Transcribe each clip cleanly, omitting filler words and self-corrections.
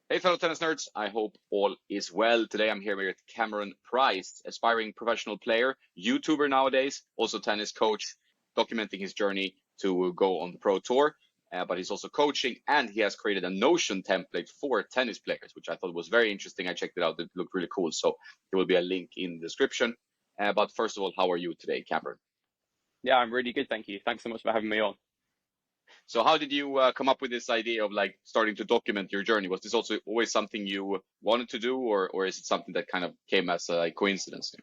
Hey, fellow tennis nerds. I hope all is well. Today I'm here with Cameron Price, aspiring professional player, YouTuber nowadays, also tennis coach, documenting his journey to go on the pro tour. But he's also coaching and he has created a Notion template for tennis players, which I thought was very interesting. I checked it out. It looked really cool. So there will be a link in the description. But first of all, how are you today, Cameron? Yeah, I'm really good, thank you. Thanks so much for having me on. So how did you come up with this idea of like starting to document your journey? Was this also always something you wanted to do, or is it something that kind of came as a coincidence?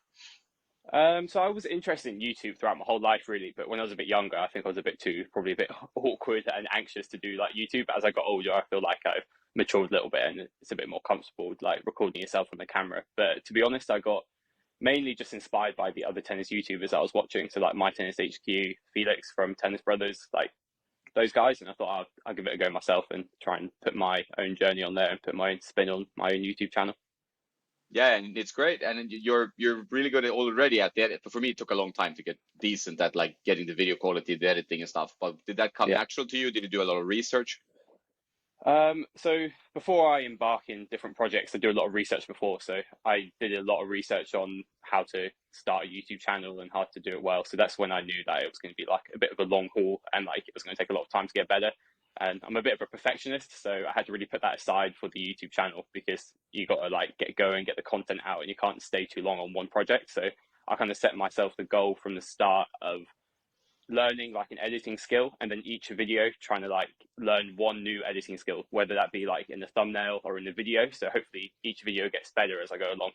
So I was interested in YouTube throughout my whole life, really, but when I was a bit younger, I think I was a bit too, probably a bit awkward and anxious to do like YouTube. But as I got older, I feel like I've matured a little bit and it's a bit more comfortable with like recording yourself on the camera. But to be honest, I got mainly just inspired by the other tennis YouTubers I was watching. So like My Tennis HQ, Felix from Tennis Brothers, like those guys. And I thought I'll give it a go myself and try and put my own journey on there and put my own spin on my own YouTube channel. Yeah, and it's great, and you're really good at already at the edit. For me, it took a long time to get decent at like getting the video quality, the editing and stuff. But did that come Yeah. natural to you? Did you do a lot of research? So before I embark in different projects, I do a lot of research before. So I did a lot of research on how to start a YouTube channel and how to do it well. So that's when I knew that it was going to be like a bit of a long haul and like it was going to take a lot of time to get better. And I'm a bit of a perfectionist, so I had to really put that aside for the YouTube channel because you got to like get going, get the content out, and you can't stay too long on one project. So I kind of set myself the goal from the start of learning like an editing skill and then each video trying to like learn one new editing skill, whether that be like in the thumbnail or in the video. So hopefully each video gets better as I go along.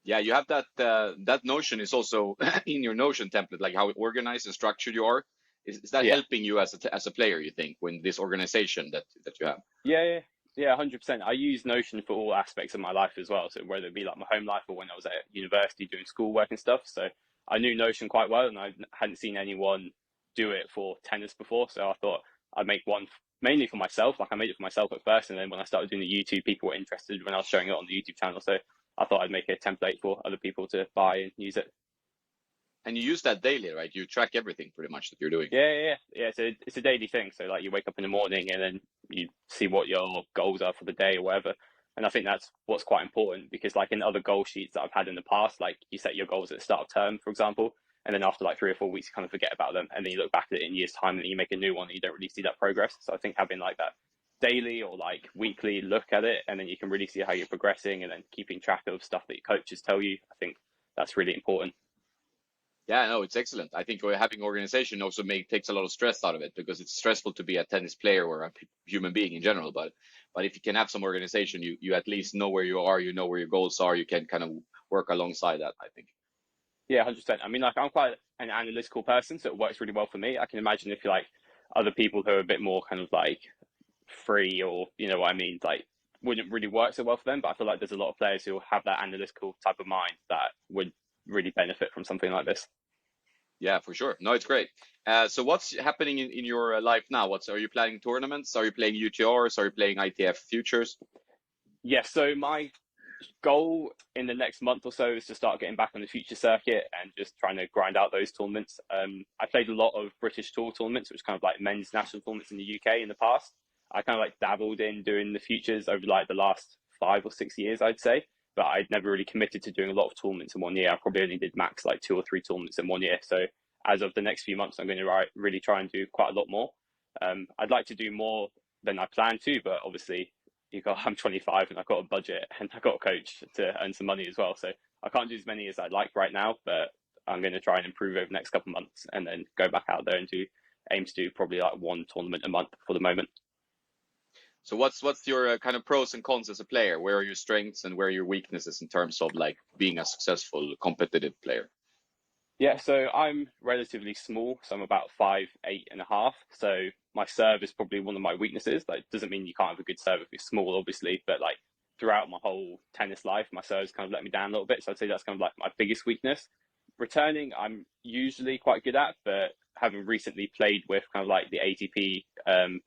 Yeah, you have that. That Notion is also in your Notion template, like how organized and structured you are. Is that Yeah. helping you as as a player? You think when this organization that you have? Yeah, 100%. I use Notion for all aspects of my life as well. So whether it be like my home life or when I was at university doing schoolwork and stuff. So I knew Notion quite well and I hadn't seen anyone do it for tennis before. So I thought I'd make one mainly for myself. Like I made it for myself at first. And then when I started doing the YouTube, people were interested when I was showing it on the YouTube channel. So I thought I'd make a template for other people to buy and use it. And you use that daily, right? You track everything pretty much that you're doing. Yeah. It's a daily thing. So like you wake up in the morning and then you see what your goals are for the day or whatever. And I think that's what's quite important because like in other goal sheets that I've had in the past, like you set your goals at the start of term, for example, and then after like 3 or 4 weeks, you kind of forget about them, and then you look back at it in years' time, and you make a new one, and you don't really see that progress. So I think having like that daily or like weekly look at it, and then you can really see how you're progressing, and then keeping track of stuff that your coaches tell you, I think that's really important. Yeah, no, it's excellent. I think having organization also takes a lot of stress out of it because it's stressful to be a tennis player or a human being in general. But if you can have some organization, you at least know where you are, you know where your goals are, you can kind of work alongside that, I think. Yeah, 100%. I mean, like, I'm quite an analytical person, so it works really well for me. I can imagine if you like other people who are a bit more kind of like free or, you know what I mean, like, wouldn't really work so well for them. But I feel like there's a lot of players who have that analytical type of mind that would really benefit from something like this. Yeah, for sure. No, it's great. So what's happening in your life now? Are you playing tournaments? Are you playing UTRs? Are you playing ITF futures? Yeah, so my goal in the next month or so is to start getting back on the future circuit and just trying to grind out those tournaments. I played a lot of British tour tournaments, which is kind of like men's national tournaments in the UK in the past. I kind of like dabbled in doing the futures over like the last 5 or 6 years, I'd say. But I'd never really committed to doing a lot of tournaments in one year. I probably only did max like 2 or 3 tournaments in one year. So as of the next few months, I'm going to really try and do quite a lot more. I'd like to do more than I plan to, but obviously I'm 25 and I've got a budget and I've got a coach to earn some money as well. So I can't do as many as I'd like right now, but I'm going to try and improve over the next couple of months and then go back out there and aim to do probably like one tournament a month for the moment. So what's your kind of pros and cons as a player? Where are your strengths and where are your weaknesses in terms of like being a successful competitive player? Yeah, so I'm relatively small, so I'm about 5'8.5". So my serve is probably one of my weaknesses. Like, doesn't mean you can't have a good serve if you're small, obviously, but like throughout my whole tennis life, my serve's kind of let me down a little bit. So I'd say that's kind of like my biggest weakness. Returning, I'm usually quite good at, but having recently played with kind of like the ATP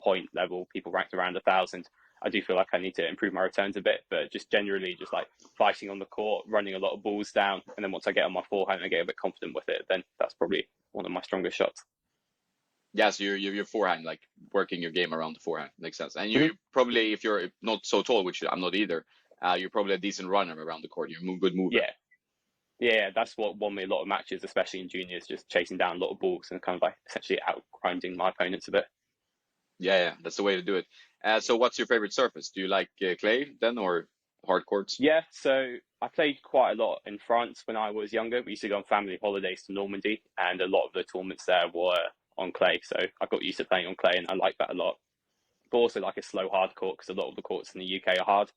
point level, people ranked around 1,000. I do feel like I need to improve my returns a bit, but just generally, just like fighting on the court, running a lot of balls down, and then once I get on my forehand and I get a bit confident with it, then that's probably one of my strongest shots. Yeah, so your forehand, like working your game around the forehand, makes sense. And Mhm. you probably, if you're not so tall, which I'm not either, you're probably a decent runner around the court. You're a good mover. Yeah, yeah, that's what won me a lot of matches, especially in juniors, just chasing down a lot of balls and kind of like essentially out grinding my opponents a bit. Yeah, yeah, that's the way to do it. So what's your favorite surface? Do you like clay then or hard courts? Yeah, so I played quite a lot in France when I was younger. We used to go on family holidays to Normandy, and a lot of the tournaments there were on clay. So I got used to playing on clay, and I like that a lot. But also like a slow hard court because a lot of the courts in the UK are hard.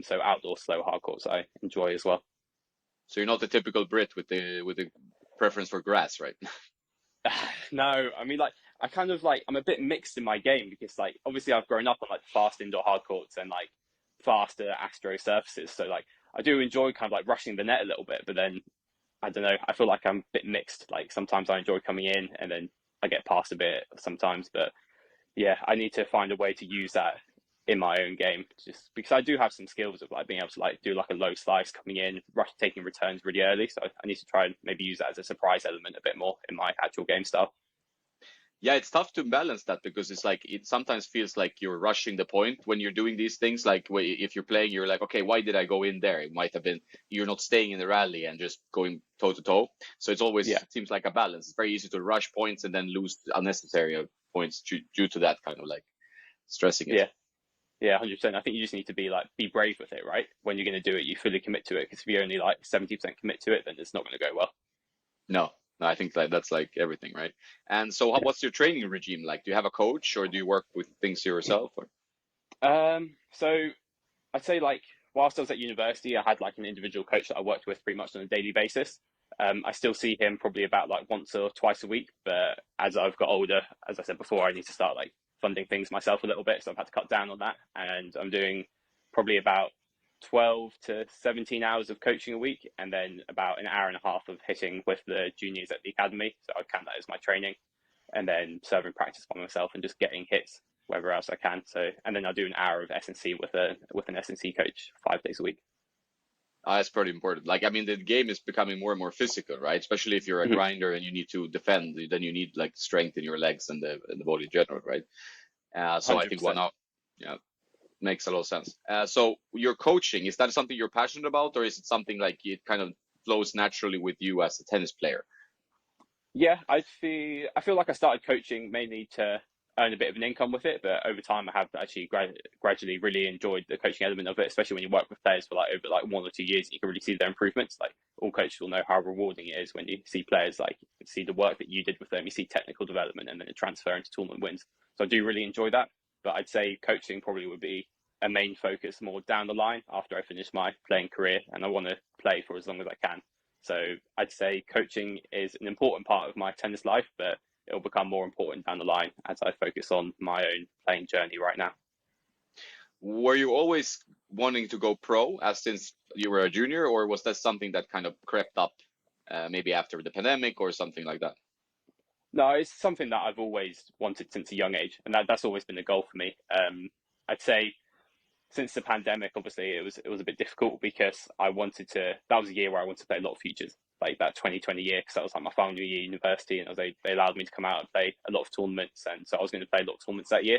So outdoor slow hard courts I enjoy as well. So you're not the typical Brit with the preference for grass, right? No, I mean like I kind of like I'm a bit mixed in my game because like obviously I've grown up on like fast indoor hard courts and like faster astro surfaces. So like I do enjoy kind of like rushing the net a little bit, but then I don't know. I feel like I'm a bit mixed. Like sometimes I enjoy coming in and then I get past a bit sometimes. But yeah, I need to find a way to use that in my own game just because I do have some skills of like being able to like do like a low slice coming in, rush taking returns really early. So I need to try and maybe use that as a surprise element a bit more in my actual game style. Yeah, it's tough to balance that because it's like it sometimes feels like you're rushing the point when you're doing these things. Like if you're playing, you're like, okay, why did I go in there? It might have been you're not staying in the rally and just going toe to toe. So it's always Yeah. it seems like a balance. It's very easy to rush points and then lose unnecessary points due to that kind of like stressing it. Yeah. Yeah, 100%. I think you just need to be like be brave with it, right? When you're going to do it, you fully commit to it. Because if you only like 70% commit to it, then it's not going to go well. No, no, I think that that's like everything, right? And so, what's your training regime like? Do you have a coach or do you work with things yourself? Or So I'd say like whilst I was at university, I had like an individual coach that I worked with pretty much on a daily basis. I still see him probably about like once or twice a week, but as I've got older, as I said before, I need to start like funding things myself a little bit, so I've had to cut down on that, and I'm doing probably about 12 to 17 hours of coaching a week, and then about an hour and a half of hitting with the juniors at the academy. So I count that as my training, and then serving practice by myself and just getting hits wherever else I can. So, and then I do an hour of S&C with an S&C coach 5 days a week. that's pretty important. Like, I mean, the game is becoming more and more physical, right? Especially if you're a Mm-hmm. grinder and you need to defend, then you need like strength in your legs and the body in general, right? So I think one 100%. out, yeah, makes a lot of sense. So your coaching, is that something you're passionate about, or is it something like it kind of flows naturally with you as a tennis player? Yeah, I feel like I started coaching mainly to earn a bit of an income with it, but over time I have actually gradually really enjoyed the coaching element of it, especially when you work with players for like over like 1 or 2 years, you can really see their improvements. Like all coaches will know how rewarding it is when you see players like you see the work that you did with them, you see technical development, and then it transfer into tournament wins. So I do really enjoy that, but I'd say coaching probably would be a main focus more down the line after I finish my playing career, and I want to play for as long as I can. So I'd say coaching is an important part of my tennis life, but it'll become more important down the line as I focus on my own playing journey right now. Were you always wanting to go pro as since you were a junior, or was that something that kind of crept up maybe after the pandemic or something like that? No, it's something that I've always wanted since a young age, and that's always been a goal for me. I'd say since the pandemic, obviously it was a bit difficult because I wanted to. That was a year where I wanted to play a lot of futures, like that 2020 year, because that was like my final year at university, and they allowed me to come out and play a lot of tournaments, and so I was going to play a lot of tournaments that year,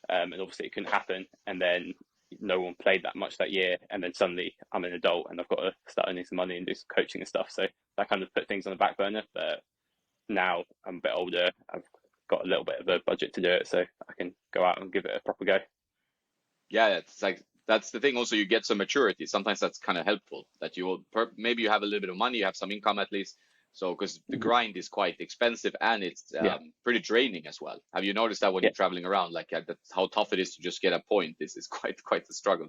and obviously it couldn't happen, and then no one played that much that year, and then suddenly I'm an adult and I've got to start earning some money and do some coaching and stuff, so that kind of put things on the back burner. But now I'm a bit older, I've got a little bit of a budget to do it, so I can go out and give it a proper go. Yeah, it's like that's the thing. Also, you get some maturity. Sometimes that's kind of helpful that you will maybe you have a little bit of money, you have some income at least. So, because the grind is quite expensive and it's Yeah, pretty draining as well. Have you noticed that when yeah. you're traveling around, like that's how tough it is to just get a point? This is quite a struggle.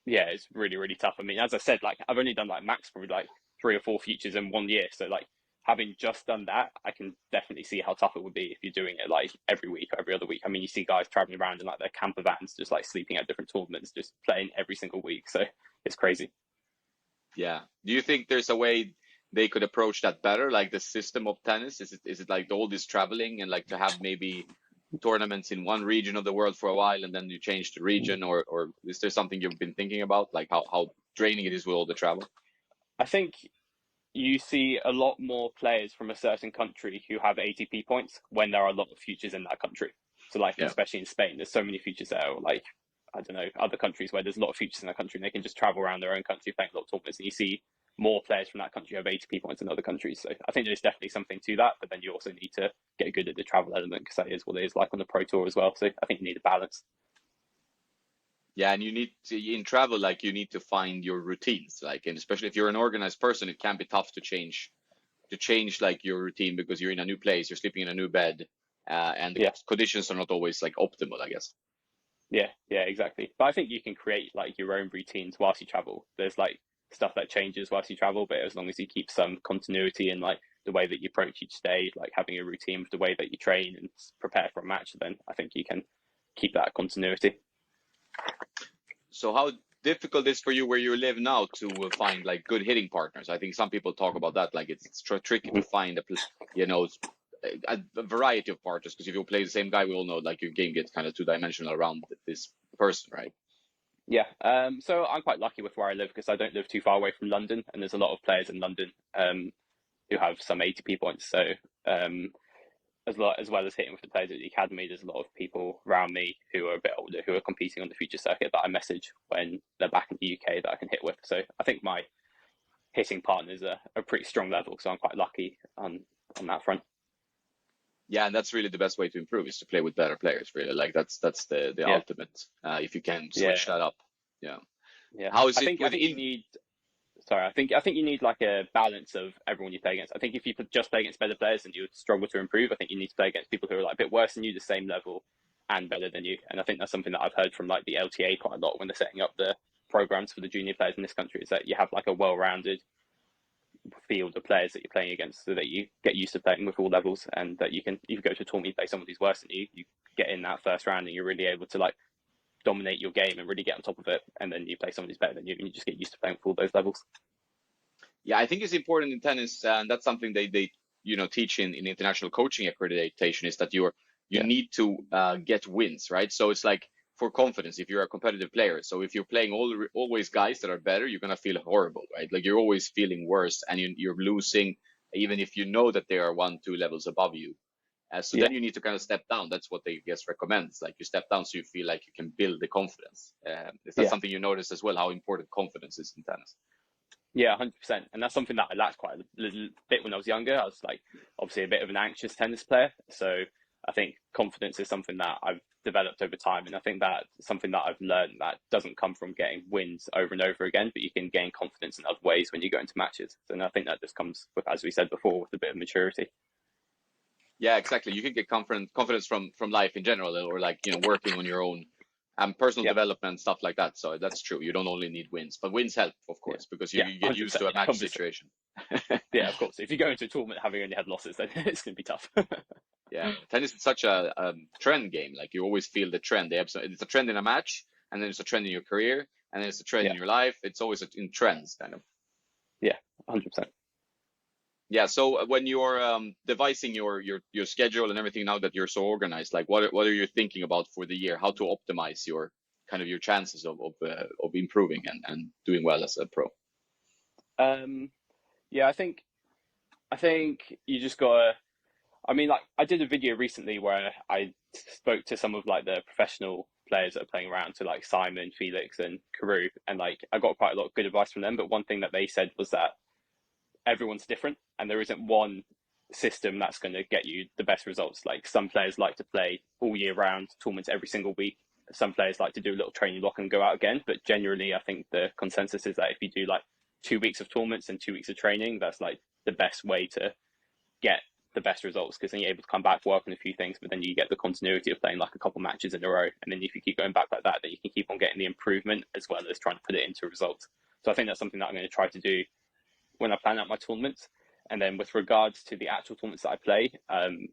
Yeah, it's really, really tough. I mean, as I said, like I've only done like max probably like 3 or 4 features in 1 year. So like having just done that, I can definitely see how tough it would be if you're doing it like every week or every other week. I mean, you see guys traveling around in like their camper vans, just like sleeping at different tournaments, just playing every single week. So it's crazy. Yeah. Do you think there's a way they could approach that better, like the system of tennis? Is it like all this traveling and like to have maybe tournaments in one region of the world for a while and then you change the region, or is there something you've been thinking about, like how draining it is with all the travel? I think you see a lot more players from a certain country who have ATP points when there are a lot of futures in that country. So, like, Yeah. especially in Spain, there's so many futures there, or like, I don't know, other countries where there's a lot of futures in that country and they can just travel around their own country playing a lot of tournaments. And you see more players from that country who have ATP points in other countries. So, I think there's definitely something to that, but then you also need to get good at the travel element because that is what it is like on the Pro Tour as well. So, I think you need a balance. Yeah, and you need to in travel, like you need to find your routines, like, and especially if you're an organized person, it can be tough to change like your routine because you're in a new place, you're sleeping in a new bed, and the Yeah. conditions are not always like optimal, I guess. Yeah, exactly. But I think you can create like your own routines whilst you travel. There's like stuff that changes whilst you travel, but as long as you keep some continuity in like the way that you approach each day, like having a routine with the way that you train and prepare for a match, then I think you can keep that continuity. So how difficult is for you where you live now to find like good hitting partners? I think some people talk about that, like it's tricky to Mhm. find you know, a variety of partners because if you play the same guy, we all know like your game gets kind of two-dimensional around this person, right? Yeah. So I'm quite lucky with where I live because I don't live too far away from London, and there's a lot of players in London who have some ATP points. So um, as well as hitting with the players at the academy, there's a lot of people around me who are a bit older who are competing on the future circuit that I message when they're back in the UK that I can hit with. So I think my hitting partners are a pretty strong level, so I'm quite lucky on that front. Yeah, and that's really the best way to improve is to play with better players, really. Like that's the Yeah, ultimate. If you can switch yeah, that up. Yeah. yeah. How is I it think I think you within? need. Sorry, I think you need like a balance of everyone you play against. I think if you just play against better players, then you would struggle to improve. I think you need to play against people who are like a bit worse than you, the same level, and better than you. And I think that's something that I've heard from like the LTA quite a lot when they're setting up the programs for the junior players in this country. Is that you have like a well-rounded field of players that you're playing against, so that you get used to playing with all levels, and that you can go to a tournament, you play someone who's worse than you get in that first round, and you're really able to like dominate your game and really get on top of it. And then you play someone who's better than you, and you just get used to playing with all those levels. Yeah, I think it's important in tennis, and that's something they teach in international coaching accreditation is that you Yeah, need to get wins, right? So it's like for confidence, if you're a competitive player. So if you're playing always guys that are better, you're gonna feel horrible, right? Like you're always feeling worse, and you're losing, even if you know that they are one, two levels above you. So yeah, then you need to kind of step down. That's what they guess recommends. Like you step down so you feel like you can build the confidence. Is that yeah. something you notice as well? How important confidence is in tennis? Yeah, 100%. And that's something that I lacked quite a little bit when I was younger. I was like, obviously, a bit of an anxious tennis player. So I think confidence is something that I've developed over time. And I think that's something that I've learned that doesn't come from getting wins over and over again, but you can gain confidence in other ways when you go into matches. And I think that just comes with, as we said before, with a bit of maturity. Yeah, exactly. You can get confidence from life in general, or like working on your own personal Yeah, development stuff like that. So that's true. You don't only need wins, but wins help, of yeah, course, because yeah, you get used 100%. to a Yeah, match obviously. situation. Yeah, of course. If you go into a tournament having only had losses, then it's going to be tough. Yeah, tennis is such a trend game. Like you always feel the trend. It's a trend in a match, and then it's a trend in your career, and then it's a trend Yeah, in your life. It's always in trends, kind of. yeah, 100%. Yeah. So when you're devising your schedule and everything now that you're so organized, like what are you thinking about for the year? How to optimize your kind of your chances of improving and doing well as a pro? Um, yeah, I think you just gotta. I mean, like I did a video recently where I spoke to some of like the professional players that are playing around, to like Simon, Felix, and Carew, and like I got quite a lot of good advice from them. But one thing that they said was that everyone's different, and there isn't one system that's going to get you the best results. Like some players like to play all year round tournaments every single week. Some players like to do a little training block and go out again. But generally, I think the consensus is that if you do like 2 weeks of tournaments and 2 weeks of training, that's like the best way to get the best results, because then you're able to come back, work on a few things, but then you get the continuity of playing like a couple matches in a row. And then if you keep going back like that, then you can keep on getting the improvement as well as trying to put it into results. So I think that's something that I'm going to try to do when I plan out my tournaments. And then with regards to the actual tournaments that I play,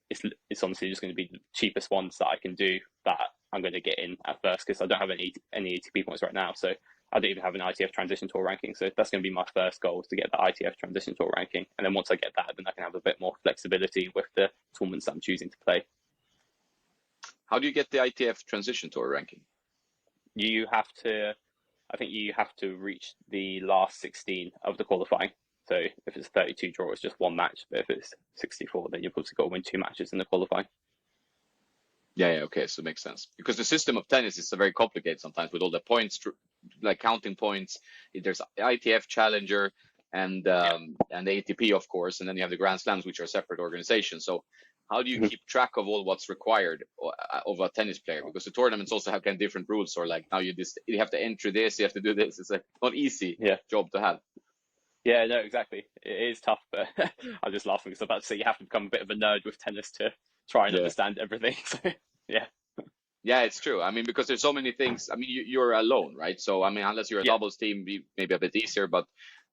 it's honestly just going to be the cheapest ones that I can do that I'm going to get in at first, because I don't have any ATP points right now. So I don't even have an ITF Transition Tour ranking. So that's going to be my first goal, is to get the ITF Transition Tour ranking. And then once I get that, then I can have a bit more flexibility with the tournaments that I'm choosing to play. How do you get the ITF Transition Tour ranking? You have to, I think you have to reach the last 16 of the qualifying. So if it's a 32 draw, it's just one match. But if it's 64, then you've obviously got to win two matches in the qualifying. Yeah, okay, so it makes sense because the system of tennis is very complicated sometimes with all the points, like counting points. There's ITF Challenger Yeah. and the ATP, of course, and then you have the Grand Slams, which are separate organizations. So how do you keep track of all what's required of a tennis player? Because the tournaments also have kind of different rules. Or like now you have to enter this, you have to do this. It's like not easy Yeah. job to have. Yeah, no, exactly. It is tough, but I'm just laughing because I'm about to say you have to become a bit of a nerd with tennis to try and Yeah. understand everything. So, yeah. Yeah, it's true. I mean, because there's so many things. I mean, you're alone, right? So, I mean, unless you're a Yeah. doubles team, maybe a bit easier, but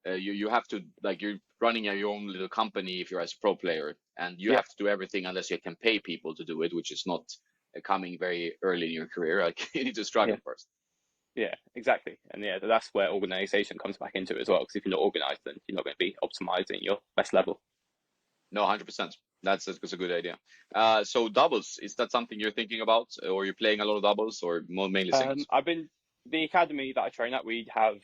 you have to, like, you're running your own little company if you're as a pro player, and you Yeah. have to do everything unless you can pay people to do it, which is not coming very early in your career. Like, you need to struggle Yeah. first. Yeah, exactly. And yeah, that's where organization comes back into it as well. Because if you're not organized, then you're not going to be optimizing your best level. No, 100%. That's a good idea. So doubles, is that something you're thinking about, or you're playing a lot of doubles, or more mainly singles? I've been the academy that I train at. We have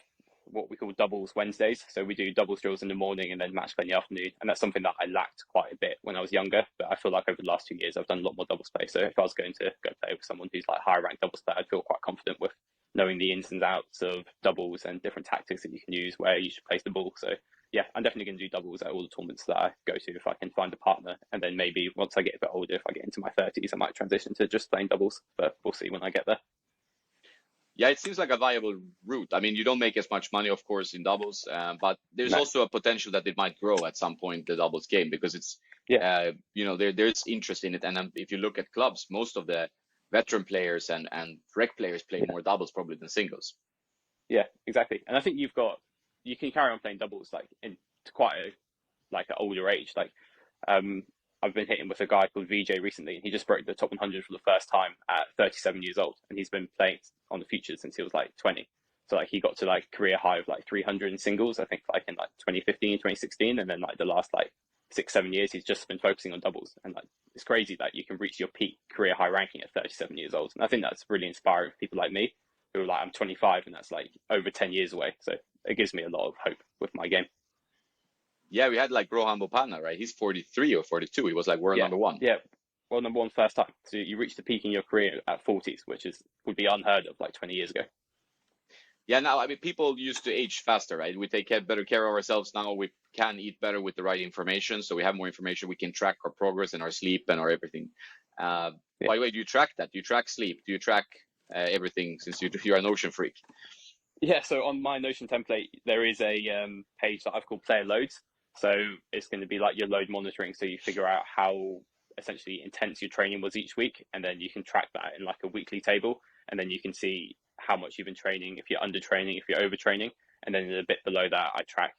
what we call doubles Wednesdays. So we do doubles drills in the morning and then match play in the afternoon. And that's something that I lacked quite a bit when I was younger. But I feel like over the last 2 years, I've done a lot more doubles play. So if I was going to go play with someone who's like higher ranked doubles player, I'd feel quite confident with knowing the ins and outs of doubles and different tactics that you can use, where you should place the ball. So yeah, I'm definitely going to do doubles at all the tournaments that I go to if I can find a partner. And then maybe once I get a bit older, if I get into my 30s, I might transition to just playing doubles. But we'll see when I get there. Yeah, it seems like a viable route. I mean, you don't make as much money, of course, in doubles, but there's No. also a potential that it might grow at some point, the doubles game, because it's, Yeah. there's interest in it. And if you look at clubs, most of the veteran players and rec players play Yeah. more doubles probably than singles. Yeah, exactly. And I think you can carry on playing doubles like in quite a like an older age. Like um I've been hitting with a guy called VJ recently, and he just broke the top 100 for the first time at 37 years old, and he's been playing on the futures since he was like 20. So like he got to like career high of like 300 in singles, I think like in like 2015, 2016, and then like the last like 6, 7 years, he's just been focusing on doubles. And like it's crazy that you can reach your peak career high ranking at 37 years old. And I think that's really inspiring for people like me who are like I'm 25, and that's like over 10 years away. So it gives me a lot of hope with my game. Yeah, we had like Rohan Bopana, right? He's 43 or 42. He was like world Yeah, number one. yeah. Well, number one first time. So you reach the peak in your career at 40s, which is would be unheard of like 20 years ago. Yeah, now I mean people used to age faster, right? We take better care of ourselves now. We can eat better with the right information, so we have more information. We can track our progress and our sleep and our everything. Yeah. By the way, do you track that? Do you track sleep? Do you track everything since you're an ocean freak? Yeah, so on my Notion template, there is a page that I've called player loads. So it's going to be like your load monitoring. So you figure out how essentially intense your training was each week, and then you can track that in like a weekly table, and then you can see how much you've been training, if you're under training, if you're overtraining, and then a bit below that, I track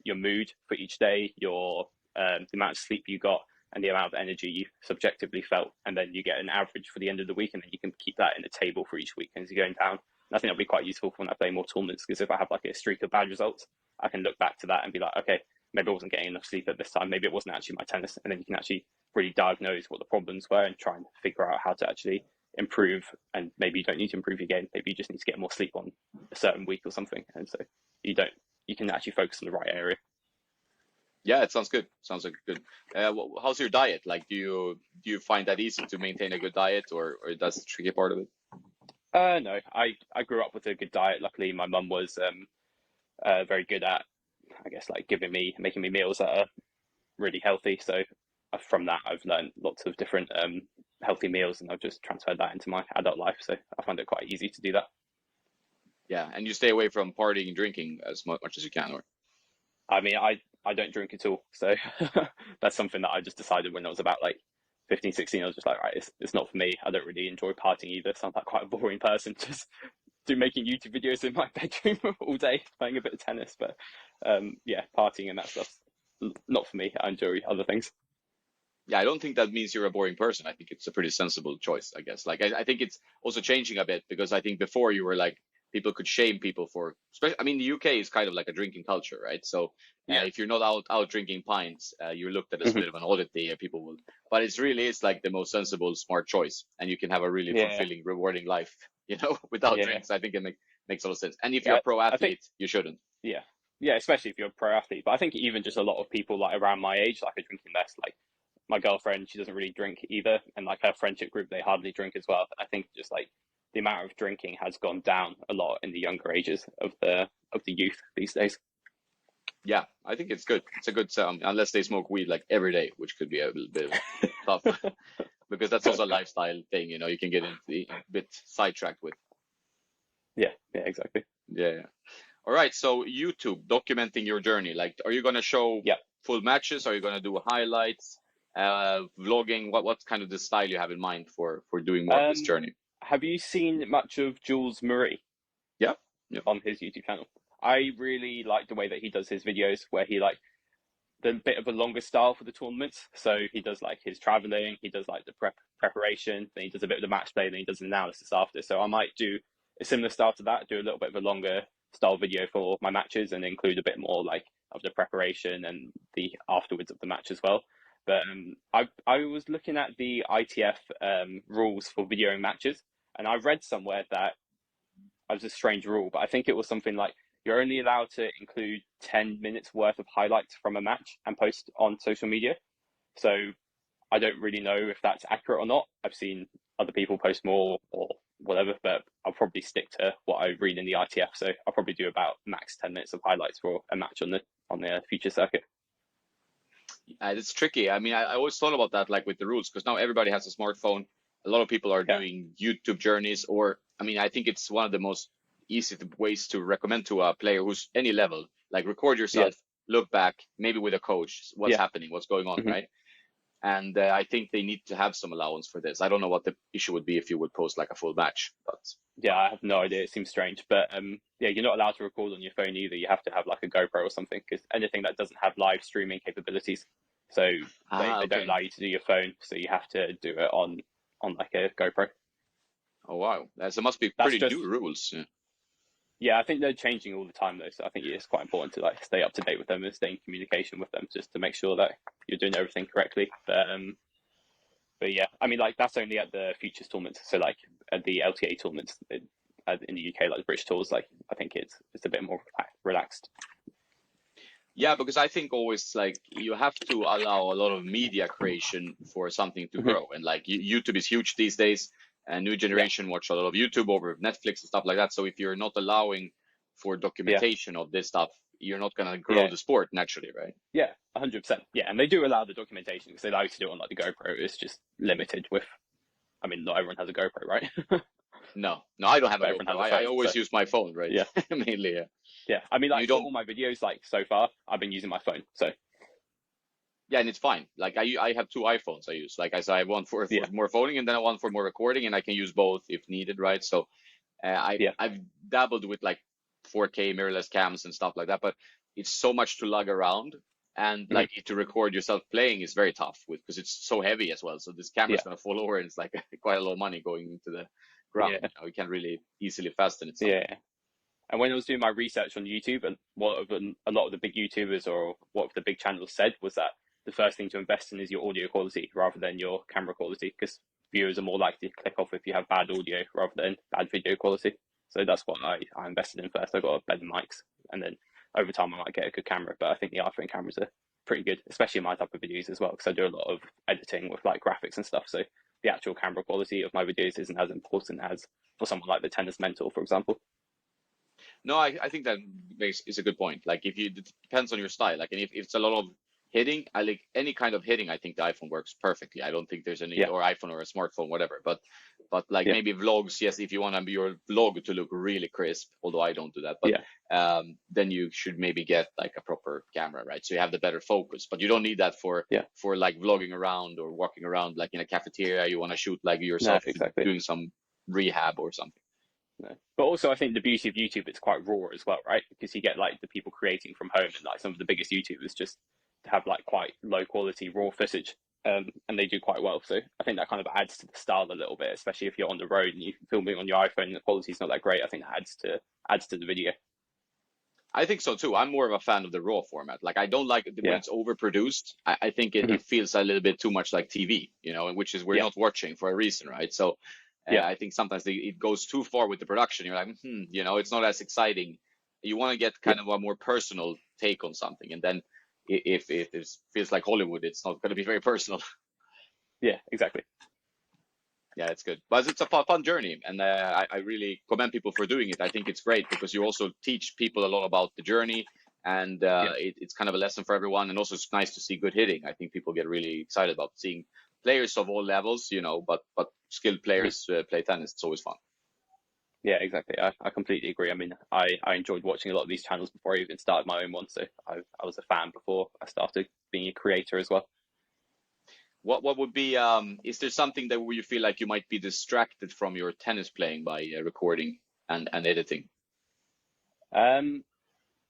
your mood for each day, your the amount of sleep you got, and the amount of energy you subjectively felt, and then you get an average for the end of the week, and then you can keep that in a table for each week as you're going down. I think that'll be quite useful for when I play more tournaments, because if I have like a streak of bad results, I can look back to that and be like, okay, maybe I wasn't getting enough sleep at this time. Maybe it wasn't actually my tennis. And then you can actually really diagnose what the problems were and try and figure out how to actually improve. And maybe you don't need to improve your game. Maybe you just need to get more sleep on a certain week or something. And so you can actually focus on the right area. Yeah, it sounds good. Sounds like good. How's your diet? Like, do you find that easy to maintain a good diet, or that's the tricky part of it? No, I grew up with a good diet. Luckily, my mum was very good at, I guess, like making me meals that are really healthy. So from that, I've learned lots of different healthy meals, and I've just transferred that into my adult life. So I find it quite easy to do that. Yeah, and you stay away from partying and drinking as much as you can, or I mean, I don't drink at all. So that's something that I just decided when I was about like 15, 16. I was just like, right, it's not for me. I don't really enjoy partying either. So I'm like quite a boring person. Just do making YouTube videos in my bedroom all day, playing a bit of tennis. But yeah, partying and that stuff's not for me. I enjoy other things. yeah, I don't think that means you're a boring person. I think it's a pretty sensible choice, I guess. Like, I think it's also changing a bit because I think before you were like, people could shame people for, especially, I mean, the UK is kind of like a drinking culture, right? So Yeah. if you're not out drinking pints, you're looked at as a Mhm. bit of an oddity. People will, but it's really is like the most sensible, smart choice, and you can have a really Yeah. fulfilling, rewarding life, without Yeah. drinks. I think it makes a lot of sense. And if you're Yeah. a pro I think, athlete, you shouldn't. yeah. Yeah, especially if you're a pro athlete. But I think even just a lot of people like around my age, like, are drinking less. Like my girlfriend, she doesn't really drink either, and like her friendship group, they hardly drink as well. I think just like the amount of drinking has gone down a lot in the younger ages of the youth these days. Yeah, I think it's good. It's a good unless they smoke weed like every day, which could be a little bit tough because that's also a lifestyle thing. You can get into a bit sidetracked with. Yeah, yeah, exactly. Yeah. Yeah. All right. So YouTube documenting your journey. Like, are you gonna show Yeah. full matches? Are you gonna do highlights? Vlogging? What's kind of the style you have in mind for doing more of this Um, journey? have you seen much of Jules Marie Yeah. Yeah. on his YouTube channel? I really like the way that he does his videos, where he like the bit of a longer style for the tournaments. So he does like his traveling, he does like the preparation, then he does a bit of the match play, then he does an analysis after. So I might do a similar style to that, do a little bit of a longer style video for my matches and include a bit more like of the preparation and the afterwards of the match as well. But I was looking at the ITF rules for videoing matches, and I read somewhere that it was a strange rule, but I think it was something like you're only allowed to include 10 minutes worth of highlights from a match and post on social media. So I don't really know if that's accurate or not. I've seen other people post more or whatever, but I'll probably stick to what I read in the ITF. So I'll probably do about max 10 minutes of highlights for a match on the future circuit. It's tricky. I mean, I always thought about that, like with the rules, because now everybody has a smartphone. A lot of people are Yeah. doing YouTube journeys, or I mean, I think it's one of the most easy ways to recommend to a player who's any level. Like, record Yeah. yourself, look back, maybe with a coach, what's Yeah. happening, what's going on, Mm-hmm. right? And I think they need to have some allowance for this. I don't know what the issue would be if you would post like a full match, but Yeah, I have no idea. It seems strange, but yeah, you're not allowed to record on your phone either. You have to have like a GoPro or something because anything that doesn't have live streaming capabilities, so they don't okay. allow you to do your phone. So you have to do it on like a GoPro. Oh wow, that must be That's pretty just new rules. Yeah. yeah. I think they're changing all the time though, so I think it's quite important to like stay up to date with them and stay in communication with them just to make sure that you're doing everything correctly. But yeah, I mean like that's only at the futures tournaments. So like at the LTA tournaments in the UK, like the British tours, like I think it's a bit more relaxed. Yeah, because I think always like you have to allow a lot of media creation for something to Mm-hmm. grow. And like YouTube is huge these days, and new Yeah, generation watch a lot of YouTube over Netflix and stuff like that. So if you're not allowing for yeah, documentation of this stuff, you're not gonna grow yeah, the sport naturally, right? yeah, 100%. Yeah, and they do allow the documentation because they allow you to do it on like the GoPro. It's just limited with. I mean, not everyone has a GoPro, right? No, no, I don't have a But everyone GoPro. has a I phone, so always use my phone, right? yeah, Mainly, yeah. yeah. I mean, You like for don't, all my videos, like so far, I've been using my phone. So yeah, and it's fine. Like I have two iPhones I use. Like I said, I have one for yeah, more phoning and then I one for more recording, and I can use both if needed, right? So yeah, I've dabbled with like 4K mirrorless cams and stuff like that, but it's so much to lug around, and mm-hmm. like to record yourself playing is very tough with because it's so heavy as well. So this camera's Yeah, gonna fall over, and it's like quite a lot of money going into the ground. yeah, You can't really easily fasten it somewhere. yeah. And when I was doing my research on YouTube, and what a lot of the big YouTubers or what the big channels said was that the first thing to invest in is your audio quality rather than your camera quality, because viewers are more likely to click off if you have bad audio rather than bad video quality. So that's what I invested in first. I got better mics, and then over time I might get a good camera. But I think the iPhone cameras are pretty good, especially in my type of videos as well, because I do a lot of editing with like graphics and stuff. So the actual camera quality of my videos isn't as important as for someone like the Tennis Mentor, for example. No, I think that is a good point. Like if you it depends on your style. Like and if it's a lot of hitting, I like any kind of hitting. I think the iPhone works perfectly. I don't think there's any Yeah, or iPhone or a smartphone, whatever. But like yeah, maybe vlogs, yes, if you want your vlog to look really crisp, although I don't do that. But yeah, then you should maybe get like a proper camera, right? So you have the better focus. But you don't need that yeah. for like vlogging around or walking around like in a cafeteria. You want to shoot like No, yourself exactly. doing some rehab or something. No. But also, I think the beauty of YouTube, it's quite raw as well, right? Because you get like the people creating from home, and like some of the biggest YouTubers just have like quite low quality raw footage, and they do quite well. So I think that kind of adds to the style a little bit, especially if you're on the road and you're filming on your iPhone and the quality's not that great. I think that adds to the video. I think so too. I'm more of a fan of the raw format. Like I don't like it when Yeah, it's overproduced. I think mm-hmm. it feels a little bit too much like TV, which is we're Yeah, not watching for a reason, right? So yeah, I think sometimes it goes too far with the production. You're like, it's not as exciting You want to get Yeah, kind of a more personal take on something, and then if it feels like Hollywood, it's not going to be very personal. yeah, exactly. Yeah, it's good, but it's a fun journey, and I really commend people for doing it. I think it's great because you also teach people a lot about the journey, and Yeah, it's kind of a lesson for everyone. And also, it's nice to see good hitting. I think people get really excited about seeing players of all levels, but skilled mhm. players play tennis. It's always fun. Yeah, exactly. I completely agree. I mean, I enjoyed watching a lot of these channels before I even started my own one. So I was a fan before I started being a creator as well. What would be is there something that where you feel like you might be distracted from your tennis playing by recording and editing? Um,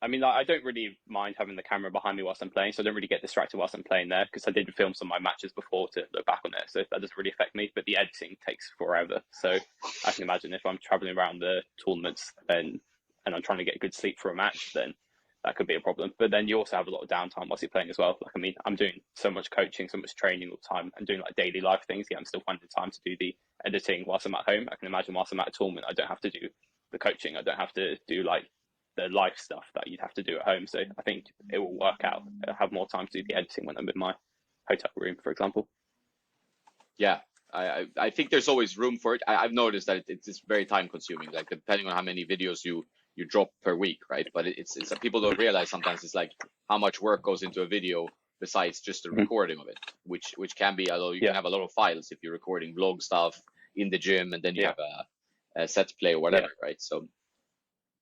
I mean, I don't really mind having the camera behind me whilst I'm playing, so I don't really get distracted whilst I'm playing there because I did film some of my matches before to look back on it, so that doesn't really affect me. But the editing takes forever, so I can imagine if I'm traveling around the tournaments and I'm trying to get good sleep for a match, then that could be a problem. But then you also have a lot of downtime whilst you're playing as well. Like, I mean, I'm doing so much coaching, so much training all the time, and doing like daily life things. Yeah, I'm still finding time to do the editing whilst I'm at home. I can imagine whilst I'm at a tournament, I don't have to do the coaching. I don't have to do like the life stuff that you'd have to do at home. So I think it will work out. I'll have more time to do the editing when I'm in my hotel room, for example. Yeah, I think there's always room for it. I've noticed that it's very time consuming, like depending on how many videos you drop per week, right? But it's people don't realize sometimes it's like how much work goes into a video besides just the Mm-hmm. recording of it, which can be, although you can Yeah, have a lot of files if you're recording vlog stuff in the gym and then you yeah, have a set play or yeah, whatever, right? So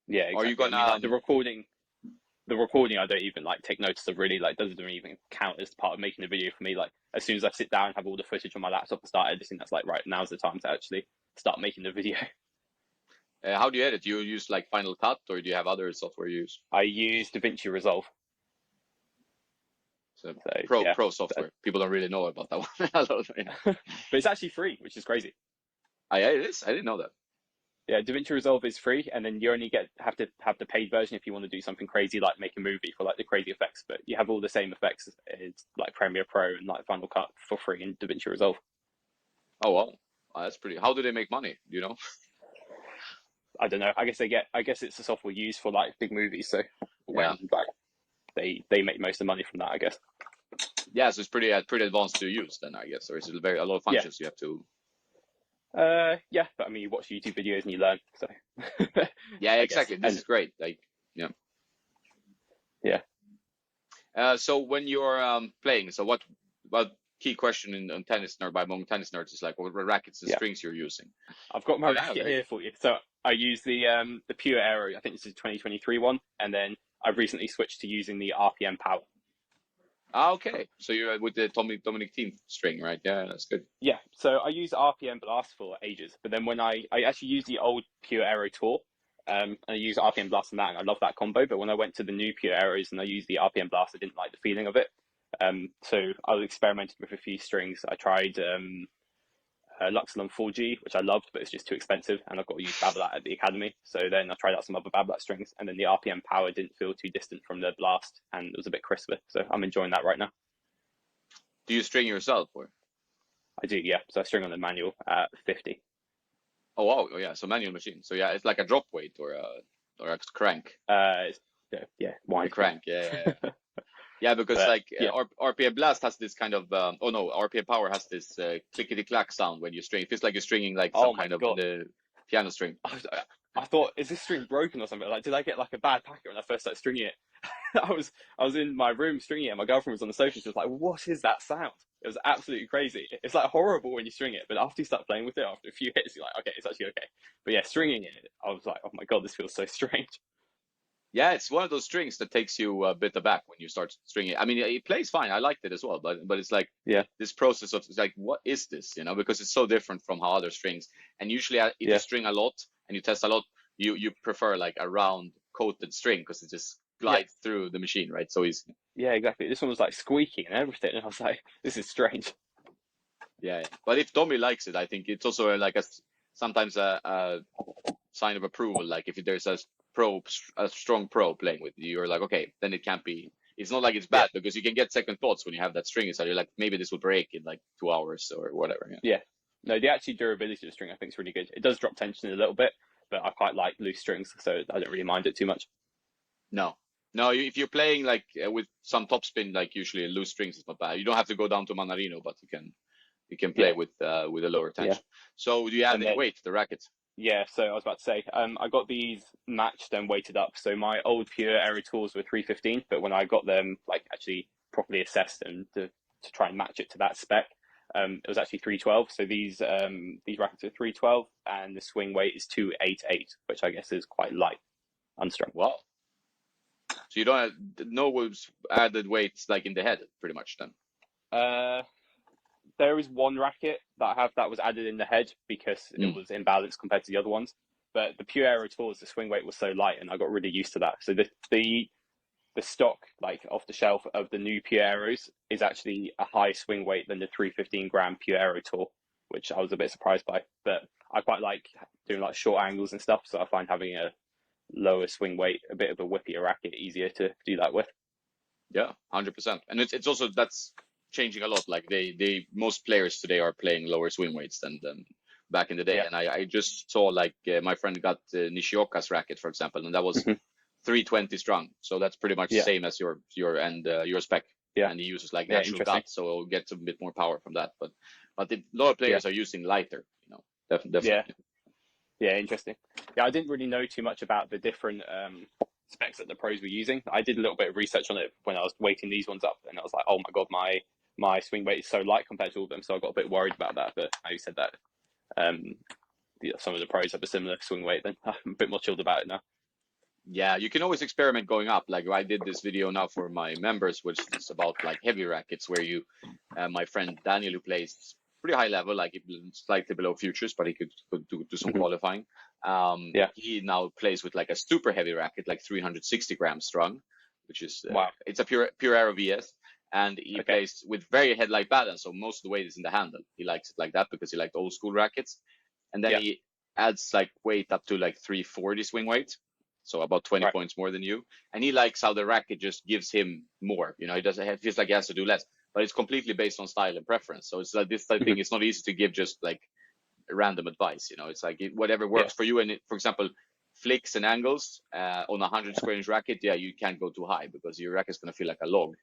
yeah, are you exactly. I gonna mean, like the recording, I don't even like take notice of really. Like, doesn't even count as part of making a video for me. Like, as soon as I sit down and have all the footage on my laptop and start editing, that's like right now's the time to actually start making the video. how do you edit? Do you use like Final Cut or do you have other software you use? I use DaVinci Resolve, So so yeah, pro software. People don't really know about that one. A lot yeah. but it's actually free, which is crazy. It is. I didn't know that. Yeah, DaVinci Resolve is free, and then you only have to have the paid version if you want to do something crazy like make a movie for like the crazy effects. But you have all the same effects as like Premiere Pro and like Final Cut for free in DaVinci Resolve. Oh wow. That's pretty. How do they make money? Do you know? I don't know. I guess it's a software used for like big movies. So Yeah. when like they make most of the money from that, I guess. Yeah, so it's pretty advanced to use then, I guess, or is it very a lot of Yeah. functions you have to? Yeah. But I mean, you watch YouTube videos and you learn. So Yeah, I guess. exactly. This And is great. Like, yeah. yeah, So when you're playing, so what key question in tennis nerd by among tennis nerds is like what rackets and yeah. strings you're using? I've got my Oh yeah, racket very here good. for you. So I use the Pure Aero. I think this is 2023 one, and then I've recently switched to using the RPM Power. Okay. So you're with the Dominic Thiem string, right? Yeah, that's good. Yeah, so I used RPM Blast for ages, but then when I actually used the old Pure Aero Tour, and I used RPM Blast on that, and I love that combo. But when I went to the new Pure Aeros and I used the RPM Blast, I didn't like the feeling of it. So I experimented with a few strings. I tried Luxilon 4G, which I loved, but it's just too expensive, and I've got to use Babolat at the academy. So then I tried out some other Babolat strings, and then the RPM Power didn't feel too distant from the Blast, and it was a bit crisper. So I'm enjoying that right now. Do you string yourself or? I do, yeah. So I string on the manual at 50. Oh wow, oh yeah. So manual machine. So yeah, it's like a drop weight or a crank. Yeah, The wine. crank. Yeah. Yeah, because But like yeah, RPA Blast has this kind of oh no, RPA Power has this clickety clack sound when you string. It feels like you're stringing like some oh my kind of god, piano string. I, was, I thought, is this string broken or something? Like, did I get like a bad packet when I first started stringing it? I was in my room stringing it, and my girlfriend was on the sofa. She was like, "What is that sound?" It was absolutely crazy. It's like horrible when you string it, but after you start playing with it, after a few hits, you're like, "Okay, it's actually okay." But yeah, stringing it, I was like, "Oh my god, this feels so strange." Yeah, it's one of those strings that takes you a bit aback when you start stringing. I mean, it plays fine. I liked it as well, but it's like Yeah, this process of it's like, what is this? Because it's so different from how other strings. And usually, if you yeah, string a lot and you test a lot, you prefer like a round coated string because it just yeah, glides through the machine, right? So easy. yeah, exactly. This one was like squeaky and everything, and I was like, "This is strange." Yeah. But if Domi likes it, I think it's also like sometimes a sign of approval. Like if there's a strong pro playing with you, you're like, okay, then it can't be. It's not like it's Yeah, bad because you can get second thoughts when you have that string inside. You're like, maybe this will break in like 2 hours or whatever. Yeah. yeah. No, the actually durability of the string I think is really good. It does drop tension a little bit, but I quite like loose strings, so I don't really mind it too much. No, no. If you're playing like with some topspin, like usually loose strings, it's not bad. You don't have to go down to Manarino, but you can play Yeah, with a lower yeah. tension. So do you add And any then weight to the racket? yeah, so I was about to say, I got these matched and weighted up. So my old pure aero tools were 315, but when I got them like actually properly assessed and to try and match it to that spec, it was actually 312. So these rackets are 312, and the swing weight is 288, which I guess is quite light, unstrung. Well, so you don't have no added weights like in the head, pretty much then. Uh, there is one racket that I have that was added in the head because it Mm. was imbalanced compared to the other ones. But the pure aero tools, the swing weight was so light, and I got really used to that. So the stock, like off the shelf of the new Pure Aeros, is actually a higher swing weight than the 315-gram Pure Aero tool, which I was a bit surprised by. But I quite like doing like short angles and stuff, so I find having a lower swing weight, a bit of a whippier racket, easier to do that with. Yeah, 100%. And it's also that's changing a lot. Like they most players today are playing lower swing weights than back in the day. Yeah. And I just saw like my friend got Nishioka's racket, for example, and that was Mm-hmm. 320 strung. So that's pretty much the Yeah. same as your spec. Yeah. And he uses like Yeah. natural Interesting. gut, so it'll get a bit more power from that. But a lot of Yeah. players are using lighter, Yeah. definitely. Yeah. Interesting. Yeah. I didn't really know too much about the different specs that the pros were using. I did a little bit of research on it when I was weighting these ones up, and I was like, oh my god, my swing weight is so light compared to all of them. So I got a bit worried about that. But now you said that, um, some of the pros have a similar swing weight, then I'm a bit more chilled about it now. Yeah, you can always experiment going up. Like I did this video now for my members, which is about like heavy rackets, where my friend Daniel, who plays pretty high level, like slightly below futures, but he could do some Mm-hmm. qualifying. Yeah. He now plays with like a super heavy racket, like 360 grams strung, which is Wow. it's a pure aero VS, and he Okay. plays with very head-like balance. So most of the weight is in the handle. He likes it like that because he liked old school rackets, and then Yeah. he adds like weight up to like 340 swing weight, so about 20 Right. points more than you. And he likes how the racket just gives him more. He doesn't have, feels like he has to do less, but it's completely based on style and preference. So it's like this type of Mm-hmm. thing. It's not easy to give just like random advice. It's like whatever Yeah. works for you. And for example, flicks and angles on a 100 square inch racket, yeah, you can't go too high because your racket's gonna feel like a log.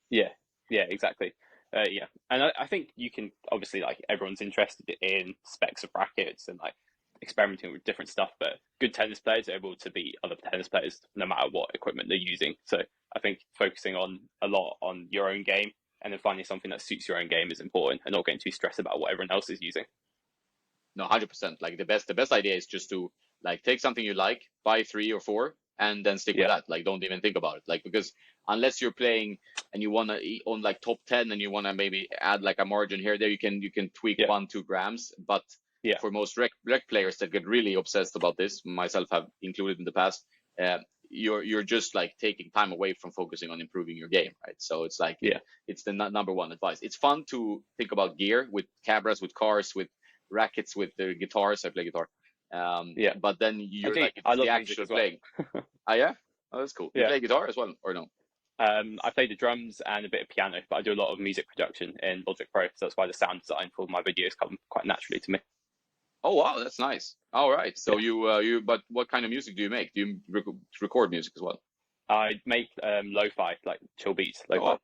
Yeah. Yeah. Exactly. Yeah. And I think you can obviously, like, everyone's interested in specs of rackets and like experimenting with different stuff, but good tennis players are able to beat other tennis players no matter what equipment they're using. So I think focusing on a lot on your own game and then finding something that suits your own game is important, and not getting too stressed about what everyone else is using. No, 100%. Like the best idea is just to like take something you like, buy 3 or 4, and then stick with Yeah. that. Like don't even think about it. Like because unless you're playing and you wanna on like top 10 and you wanna maybe add like a margin here there, you can tweak Yeah. 1-2 grams. But Yeah. for most rec players that get really obsessed about this, myself have included in the past, uh, you're just like taking time away from focusing on improving your game, right? So it's like Yeah. it's the number one advice. It's fun to think about gear with cameras, with cars, with rackets, with the guitars. I play guitar. Yeah. But then I you're do. like, I it's the love music actual as well. playing. Oh, yeah? Oh, that's cool. You Yeah. play guitar as well, or no? I play the drums and a bit of piano, but I do a lot of music production in Logic Pro, so that's why the sound design for my videos come quite naturally to me. Oh, wow, that's nice. All right. So Yeah. but what kind of music do you make? Do you record music as well? I make lo-fi, like chill beats, lo-fi. Oh,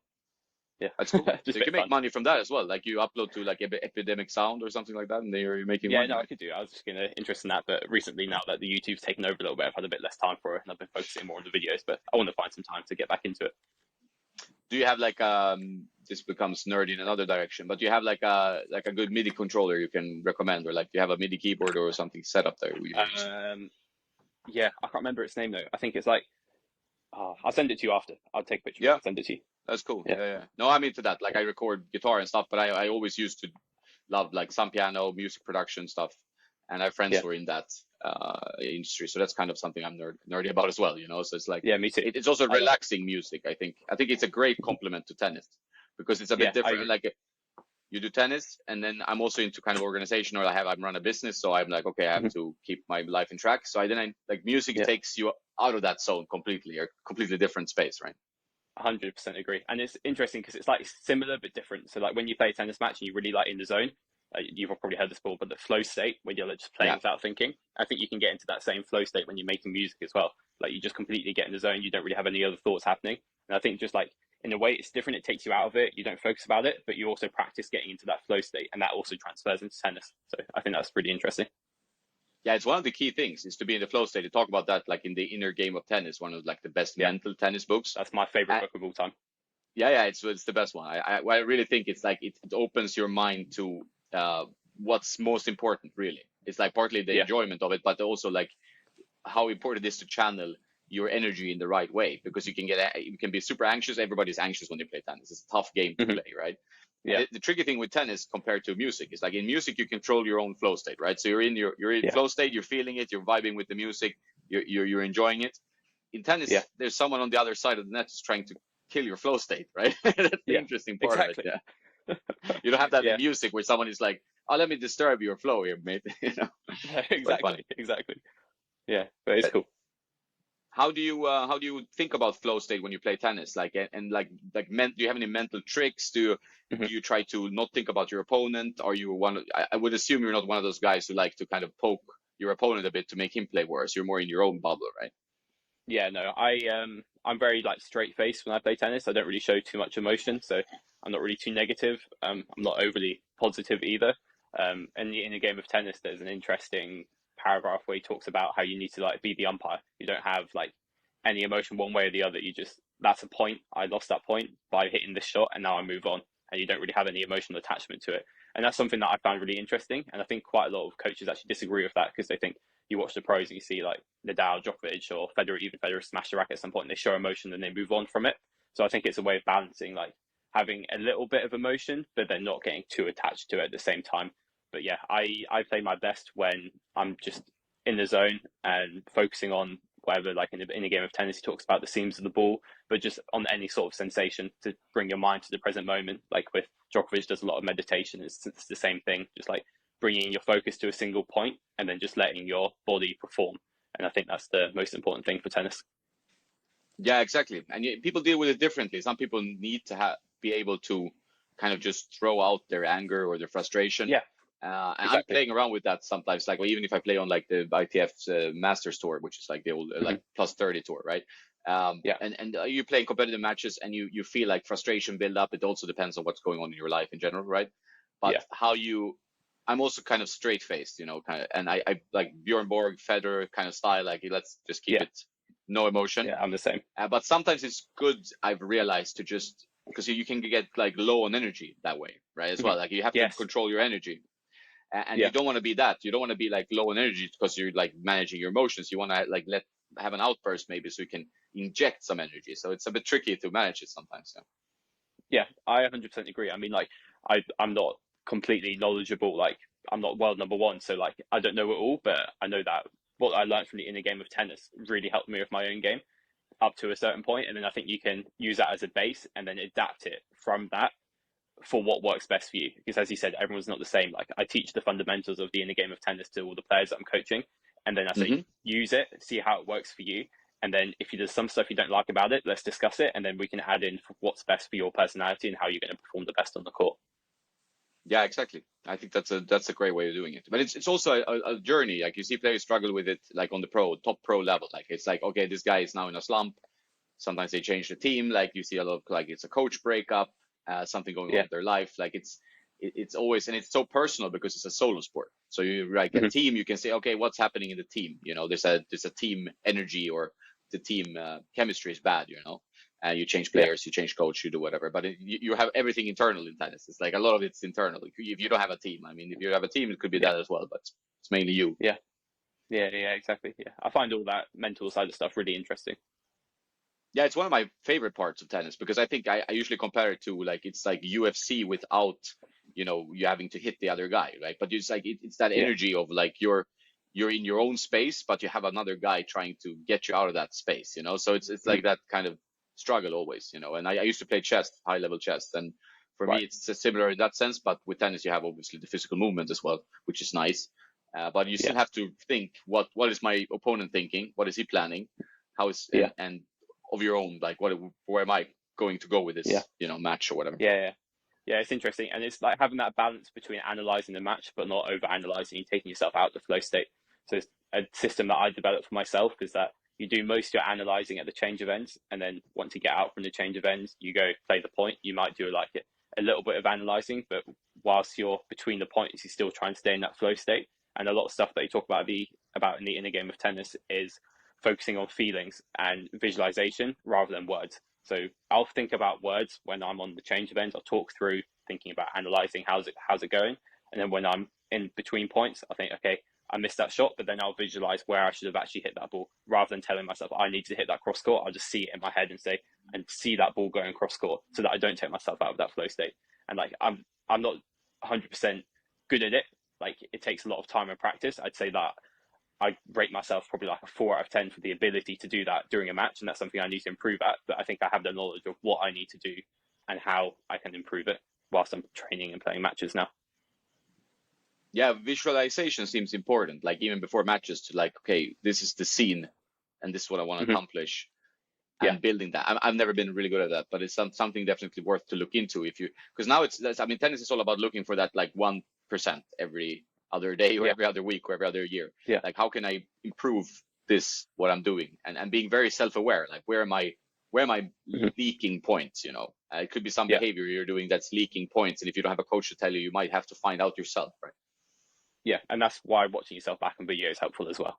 Yeah, that's cool. just So a you bit can of make fun. money from that as well. Like you upload to like Epidemic Sound or something like that, and then you're making Yeah, money, no, I right? could do. I was just gonna interest in that, but recently, now that the YouTube's taken over a little bit, I've had a bit less time for it, and I've been focusing more on the videos. But I want to find some time to get back into it. Do you have like this becomes nerdy in another direction, but do you have like a good MIDI controller you can recommend, or like do you have a MIDI keyboard or something set up there you're using? Yeah, I can't remember its name though. I think it's like, I'll send it to you after. I'll take a picture of it Yeah, and send it to you. that's cool. Yeah, Yeah, yeah. No, I'm into that. Like I record guitar and stuff, but I always used to love like some piano, music production stuff, and I have friends yeah, who are in that industry, so that's kind of something I'm nerdy about as well. So it's like yeah. Me too. it's also I love it. relaxing music. I think it's a great complement to tennis because it's a bit Yeah, I different. agree. Like you do tennis, and then I'm also into kind of organization, or I run a business, so I'm like, okay, I have Mhm. to keep my life in track. So like music Yeah. takes you out of that zone completely, or completely different space, right? 100% agree. And it's interesting because it's like similar but different. So like when you play a tennis match and you really like in the zone, you've probably heard this before, but the flow state when you're just playing Yeah. without thinking, I think you can get into that same flow state when you're making music as well. Like you just completely get in the zone. You don't really have any other thoughts happening. And I think just like in a way it's different. It takes you out of it. You don't focus about it, but you also practice getting into that flow state, and that also transfers into tennis. So I think that's pretty interesting. Yeah, it's one of the key things is to be in the flow state. To talk about that, like in the Inner Game of Tennis, one of like the best Yeah, mental tennis books. that's my favorite Uh, book of all time. yeah, it's the best one. I really think it's like it opens your mind to what's most important. Really, it's like partly the Yeah. enjoyment of it, but also like how important it is to channel your energy in the right way, because you can be super anxious. Everybody's anxious when they play tennis. It's a tough game to Mm-hmm. play, right? And Yeah. the tricky thing with tennis compared to music is like in music you control your own flow state, right? So you're in Yeah. flow state, you're feeling it, you're vibing with the music, you're enjoying it. In tennis, Yeah. there's someone on the other side of the net who's trying to kill your flow state, right? That's the Yeah. interesting part of it. Exactly. Yeah, you don't have that in Yeah. music where someone is like, "Oh, let me disturb your flow here, mate." You know, quite funny. Exactly. Exactly. Yeah. But it's But cool. how do you think about flow state when you play tennis? Like and do you have any mental tricks? Mm-hmm. Do you try to not think about your opponent? Are you I would assume you're not one of those guys who like to kind of poke your opponent a bit to make him play worse. You're more in your own bubble, right? Yeah, no, I'm very like straight faced when I play tennis. I don't really show too much emotion, so I'm not really too negative. I'm not overly positive either. And in a game of tennis, there's an interesting paragraph where he talks about how you need to like be the umpire. You don't have like any emotion one way or the other. You just that's a point. I lost that point by hitting this shot, and now I move on. And you don't really have any emotional attachment to it. And that's something that I found really interesting. And I think quite a lot of coaches actually disagree with that because they think you watch the pros and you see like Nadal, Djokovic, or Federer, even Federer smash the racket at some point and they show emotion and they move on from it. So I think it's a way of balancing like having a little bit of emotion, but then not getting too attached to it at the same time. But yeah, I play my best when I'm just in the zone and focusing on whatever, like in a game of tennis, he talks about the seams of the ball, but just on any sort of sensation to bring your mind to the present moment. Like with Djokovic does a lot of meditation. It's the same thing, just like bringing your focus to a single point and then just letting your body perform. And I think that's the most important thing for tennis. Yeah, exactly. And people deal with it differently. Some people need to be able to kind of just throw out their anger or their frustration. Yeah, And I'm exactly. playing around with that sometimes. Like, well, even if I play on like the ITF's Masters Tour, which is like the old Mm-hmm. like plus 30 tour, right? Yeah, And you play competitive matches and you feel like frustration build up. It also depends on what's going on in your life in general, right? But yeah, I'm also kind of straight faced, kind of, and I like Bjorn Borg, Federer kind of style. Like, let's just keep yeah, it no emotion. yeah. I'm the same. But sometimes it's good, I've realized, to just because you can get like low on energy that way, right? As Mm-hmm. well, like you have to Yes. control your energy, and you Yeah. don't want to be that. You don't want to be like low on energy because you're like managing your emotions. You want to like have an outburst maybe so you can inject some energy. So it's a bit tricky to manage it sometimes. Yeah. Yeah, I 100% agree. I mean, like, I'm not completely knowledgeable. Like, I'm not world number one, so like, I don't know it all. But I know that what I learned from the inner game of tennis really helped me with my own game up to a certain point, and then I think you can use that as a base and then adapt it from that for what works best for you. Because as you said, everyone's not the same. Like, I teach the fundamentals of the inner game of tennis to all the players that I'm coaching, and then I say Hmm. use it, see how it works for you, and then if there's some stuff you don't like about it, let's discuss it, and then we can add in what's best for your personality and how you're going to perform the best on the court. Yeah, exactly. I think that's a great way of doing it. But it's also a journey. Like you see players struggle with it, like on the top pro level. Like it's like, okay, this guy is now in a slump. Sometimes they change the team. Like you see a lot of like it's a coach breakup, something going on Yeah. in their life. Like it's always, and it's so personal because it's a solo sport. So you like a Mm-hmm. team, you can say, okay, what's happening in the team? There's a team energy, or the team chemistry is bad. You change Yeah. players, you change coach, you do whatever. But you have everything internal in tennis. It's like a lot of it's internal. If you don't have a team, I mean, if you have a team, it could be Yeah. that as well. But it's mainly you. Yeah. Yeah. Yeah. Exactly. Yeah. I find all that mental side of stuff really interesting. Yeah, it's one of my favorite parts of tennis because I think I usually compare it to like it's like UFC without you having to hit the other guy, right? But it's like it's that Yeah. energy of like you're in your own space, but you have another guy trying to get you out of that space. So it's Mm-hmm. like that kind of struggle always. And I used to play chess, high level chess, and for me Right. it's similar in that sense. But with tennis, you have obviously the physical movement as well, which is nice. But you Yeah. still have to think what is my opponent thinking? What is he planning? How is Yeah. and of your own, like where am I going to go with Yeah. this match or whatever. Yeah. Yeah. Yeah, it's interesting, and it's like having that balance between analyzing the match but not over analyzing and taking yourself out of the flow state. So it's a system that I developed for myself is that you do most of your analyzing at the change of ends, and then once you get out from the change of ends, you go play the point. You might do like a little bit of analyzing, but whilst you're between the points, you're still trying to stay in that flow state. And a lot of stuff that you talk about in a game of tennis is focusing on feelings and visualization rather than words. So I'll think about words when I'm on the change of ends. I'll talk through thinking about analyzing how's it going, and then when I'm in between points, I think, okay, I missed that shot, but then I'll visualize where I should have actually hit that ball rather than telling myself I need to hit that cross court. I'll just see it in my head and see that ball going cross court so that I don't take myself out of that flow state. And like I'm not 100% good at it. Like it takes a lot of time and practice. I'd say that I rate myself probably like a 4 out of 10 for the ability to do that during a match, and that's something I need to improve at. But I think I have the knowledge of what I need to do and how I can improve it whilst I'm training and playing matches now. Yeah, visualization seems important. Like even before matches, to like, okay, this is the scene, and this is what I want to accomplish, and building that. I've never been really good at that, but it's something definitely worth to look into if you, because now I mean, tennis is all about looking for that like 1% every other day or every other week or every other year. Yeah. Like how can I improve this, what I'm doing, and being very self-aware, like where am I leaking points, you know? It could be some behavior you're doing that's leaking points, and if you don't have a coach to tell you, you might have to find out yourself, right? Yeah, and that's why watching yourself back on video is helpful as well.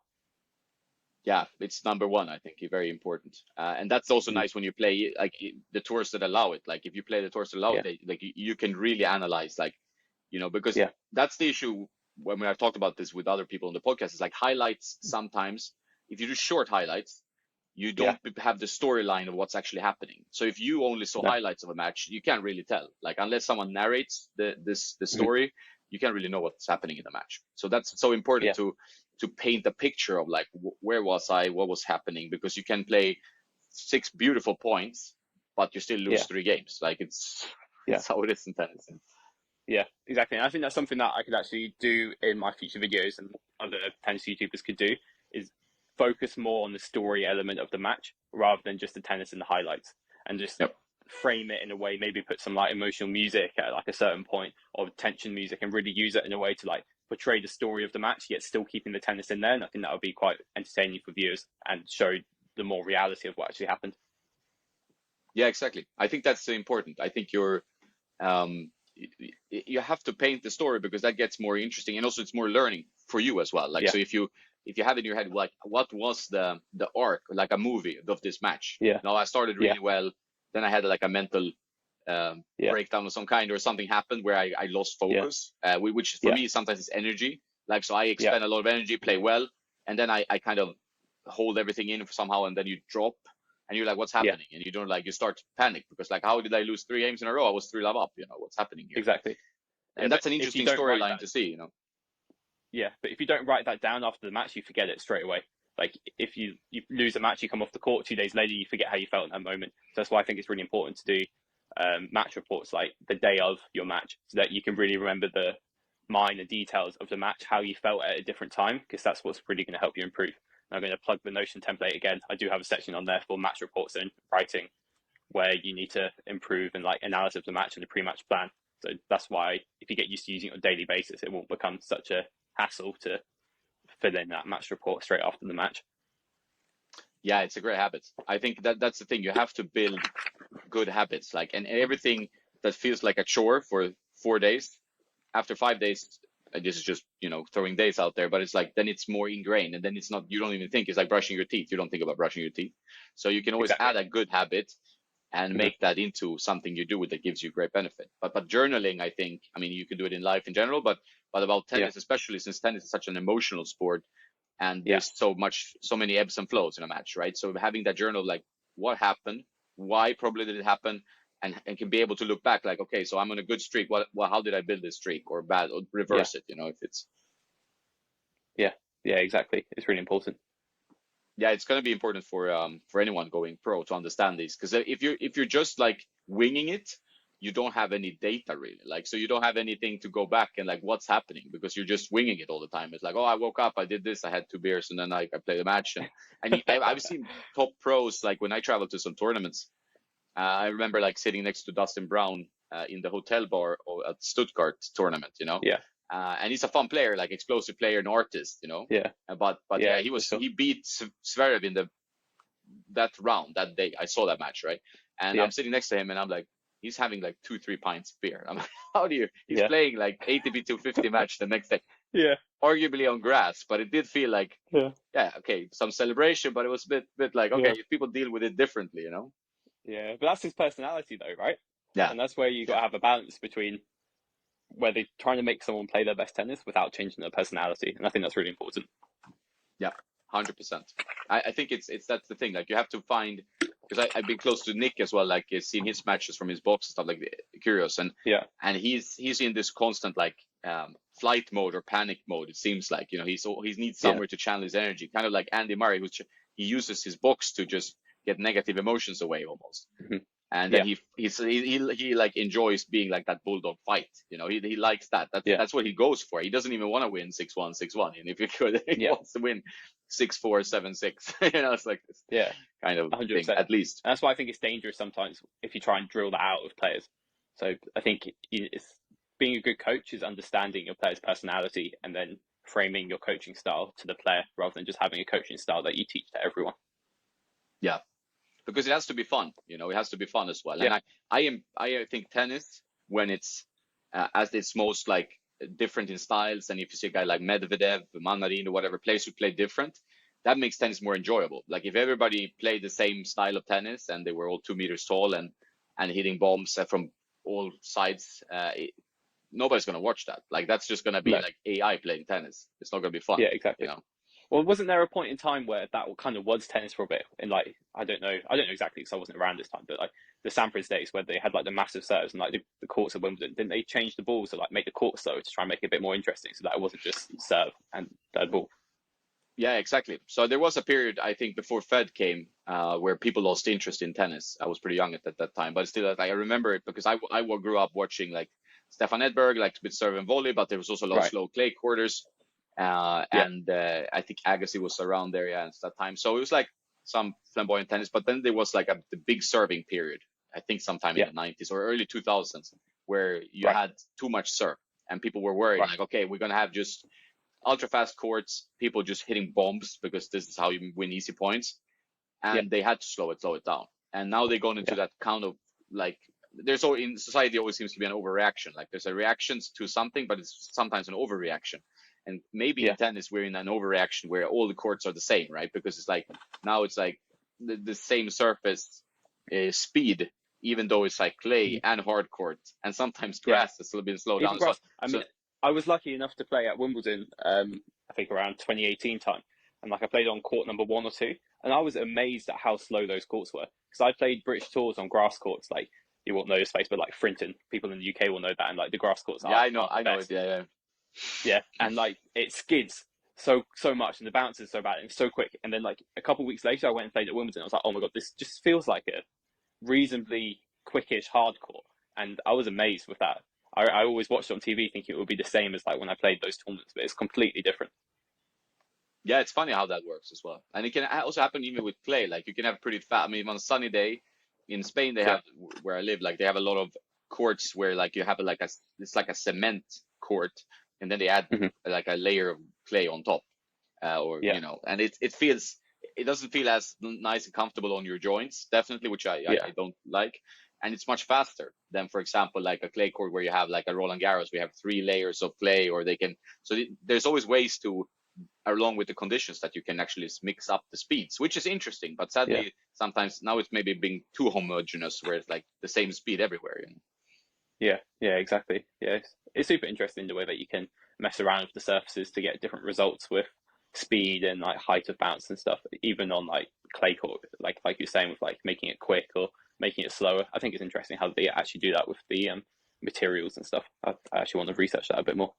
Yeah, it's number one, I think, very important. And that's also nice when you play like the tours that allow it. Like if you play the tours that allow it, like you can really analyze, like, you know, because that's the issue when I've talked about this with other people on the podcast. Is like highlights sometimes, if you do short highlights, you don't have the storyline of what's actually happening. So if you only saw highlights of a match, you can't really tell. Like unless someone narrates the story, you can't really know what's happening in the match. So that's so important to paint a picture of like where was I, what was happening, because you can play 6 beautiful points, but you still lose 3 games. Like it's how it is in tennis. Yeah, exactly. And I think that's something that I could actually do in my future videos, and other tennis YouTubers could do, is focus more on the story element of the match rather than just the tennis and the highlights, and just frame it in a way, maybe put some like emotional music at like a certain point, or tension music, and really use it in a way to like portray the story of the match, yet still keeping the tennis in there. And I think that would be quite entertaining for viewers and show the more reality of what actually happened. Yeah, exactly. I think that's important. I think you have to paint the story, because that gets more interesting, and also it's more learning for you as well. Like so if you have in your head like what was the arc, like a movie of this match. Now I started really well, then I had like a mental breakdown of some kind, or something happened where I lost focus, which for me sometimes is energy. Like so I expend a lot of energy, play well, and then I kind of hold everything in somehow, and then you drop. And you're like, what's happening? And you don't, like, you start to panic, because like, how did I lose 3 games in a row? I was 3-love up, you know, what's happening here? Exactly. And that's an interesting storyline to see, you know? Yeah, but if you don't write that down after the match, you forget it straight away. Like if you lose a match, you come off the court 2 days later, you forget how you felt in that moment. So that's why I think it's really important to do match reports like the day of your match, so that you can really remember the minor details of the match, how you felt at a different time, because that's what's really going to help you improve. I'm going to plug the Notion template again. I do have a section on there for match reports and writing, where you need to improve and like analysis of the match and the pre-match plan. So that's why if you get used to using it on a daily basis, it won't become such a hassle to fill in that match report straight after the match. Yeah, it's a great habit. I think that's the thing. You have to build good habits, like, and everything that feels like a chore for 4 days, after 5 days, this is just, you know, throwing days out there, but it's like, then it's more ingrained, and then it's not, you don't even think, it's like brushing your teeth. You don't think about brushing your teeth. So you can always add a good habit and make that into something you do that gives you great benefit. But journaling, I think, I mean, you can do it in life in general, but about tennis, especially since tennis is such an emotional sport, and there's so many ebbs and flows in a match, right? So having that journal, like what happened, why probably did it happen, and can be able to look back, like, okay, so I'm on a good streak. How did I build this streak, or bad, or reverse it? You know, if it's exactly. It's really important. Yeah, it's going to be important for anyone going pro to understand this, because if you're just like winging it, you don't have any data really. Like, so you don't have anything to go back and like what's happening, because you're just winging it all the time. It's like, oh, I woke up, I did this, I had 2 beers, and then I played a match. And I've seen top pros, like when I traveled to some tournaments. I remember like sitting next to Dustin Brown in the hotel bar at Stuttgart tournament, you know. And he's a fun player, like explosive player and artist, you know. But he beat Zverev in the that round, that day, I saw that match, right? And Yeah. I'm sitting next to him, and I'm like, he's having like 2-3 pints of beer. I'm like, how do you? He's Yeah. playing like ATP 250 match the next day, Yeah. arguably on grass, but it did feel like, Yeah. yeah, okay, some celebration, but it was a bit like, Yeah. okay, people deal with it differently, you know? Yeah. But that's his personality, though, right? Yeah, And that's where you got yeah, to have a balance between where they're trying to make someone play their best tennis without changing their personality, and I think that's really important. yeah, 100%. I think it's that's the thing. Like you have to find, because I've been close to Nick as well, like seen his matches from his box and stuff, like curious, Yeah. and he's in this constant like flight mode or panic mode. It seems like, you know, he needs Yeah. somewhere to channel his energy, kind of like Andy Murray, which he uses his box to just get negative emotions away almost. Mhm. And then Yeah. he like enjoys being like that bulldog fight. You know, he likes that. Yeah. That's what he goes for. He doesn't even want to win 6-1, 6-1. And if he could, he Yeah. wants to win 6-4, 7-6. You know, it's like this Yeah. kind of thing, 100%. at least. And that's why I think it's dangerous sometimes if you try and drill that out of players. So I think it's being a good coach is understanding your player's personality and then framing your coaching style to the player rather than just having a coaching style that you teach to everyone. Yeah, because it has to be fun. You know, it has to be fun as well. Yeah. And I think tennis, when it's at its most like different in styles, and if you see a guy like Medvedev, Manarino, whatever, players who play different, that makes tennis more enjoyable. Like if everybody played the same style of tennis and they were all 2 meters tall and hitting bombs from all sides, nobody's gonna watch that. Like that's just gonna be No. like AI playing tennis. It's not gonna be fun. Yeah, exactly. You know? Well, wasn't there a point in time where that kind of was tennis for a bit? In like, I don't know exactly because I wasn't around this time, but like the Sampras days where they had like the massive serves and like the courts at Wimbledon, didn't they change the balls to like make the court slower to try and make it a bit more interesting so that it wasn't just serve and third ball? Yeah, exactly. So there was a period, I think, before Fed came, where people lost interest in tennis. I was pretty young at that time, but still, I remember it because I grew up watching like Stefan Edberg, like with serve and volley, but there was also a lot of Right. slow clay quarters, Yeah. and I think Agassi was around there, yeah, at that time. So it was like some flamboyant tennis, but then there was like the big serving period. I think sometime in Yeah. the 90s or early 2000s, where you Right. had too much serve, and people were worried, Right. like, okay, we're gonna have just ultra fast courts, people just hitting bombs because this is how you win easy points, and Yeah. they had to slow it down. And now they're going into Yeah. that kind of like there's all in society always seems to be an overreaction. Like there's a reaction to something, but it's sometimes an overreaction. And maybe Yeah. in tennis we're in an overreaction where all the courts are the same, right? Because it's like now it's like the same surface speed, even though it's like clay and hard court, and sometimes Yeah. grass has still been slowed Even down. So, grass. I mean, I was lucky enough to play at Wimbledon. I think around 2018 time, and like I played on court number 1 or 2, and I was amazed at how slow those courts were because I played British tours on grass courts. Like you won't know this place, but like Frinton, people in the UK will know that, and like the grass courts. yeah, I know best. it. Yeah. Yeah, and like it skids so much, and the bounce is so bad and so quick. And then like a couple of weeks later, I went and played at Wimbledon. I was like, oh my god, this just feels like a reasonably quickish hard court, and I was amazed with that. I always watched it on TV thinking it would be the same as like when I played those tournaments, but it's completely different. Yeah, it's funny how that works as well. And it can also happen even with clay. Like you can have pretty fat. I mean, on a sunny day in Spain, they have where I live, like they have a lot of courts where like you have it's like a cement court, and then they add like a layer of clay on top, or you know, and it doesn't feel as nice and comfortable on your joints, definitely, which I don't like. And it's much faster than, for example, like a clay court where you have like a Roland Garros, we have 3 layers of clay, or they can. So there's always ways to, along with the conditions, that you can actually mix up the speeds, which is interesting. But sadly, sometimes now it's maybe being too homogeneous, where it's like the same speed everywhere. You know? Yeah, exactly. Yeah, it's super interesting the way that you can mess around with the surfaces to get different results with speed and like height of bounce and stuff, even on like clay court, like you're saying, with like making it quick or making it slower. I think it's interesting how they actually do that with the materials and stuff. I actually want to research that a bit more.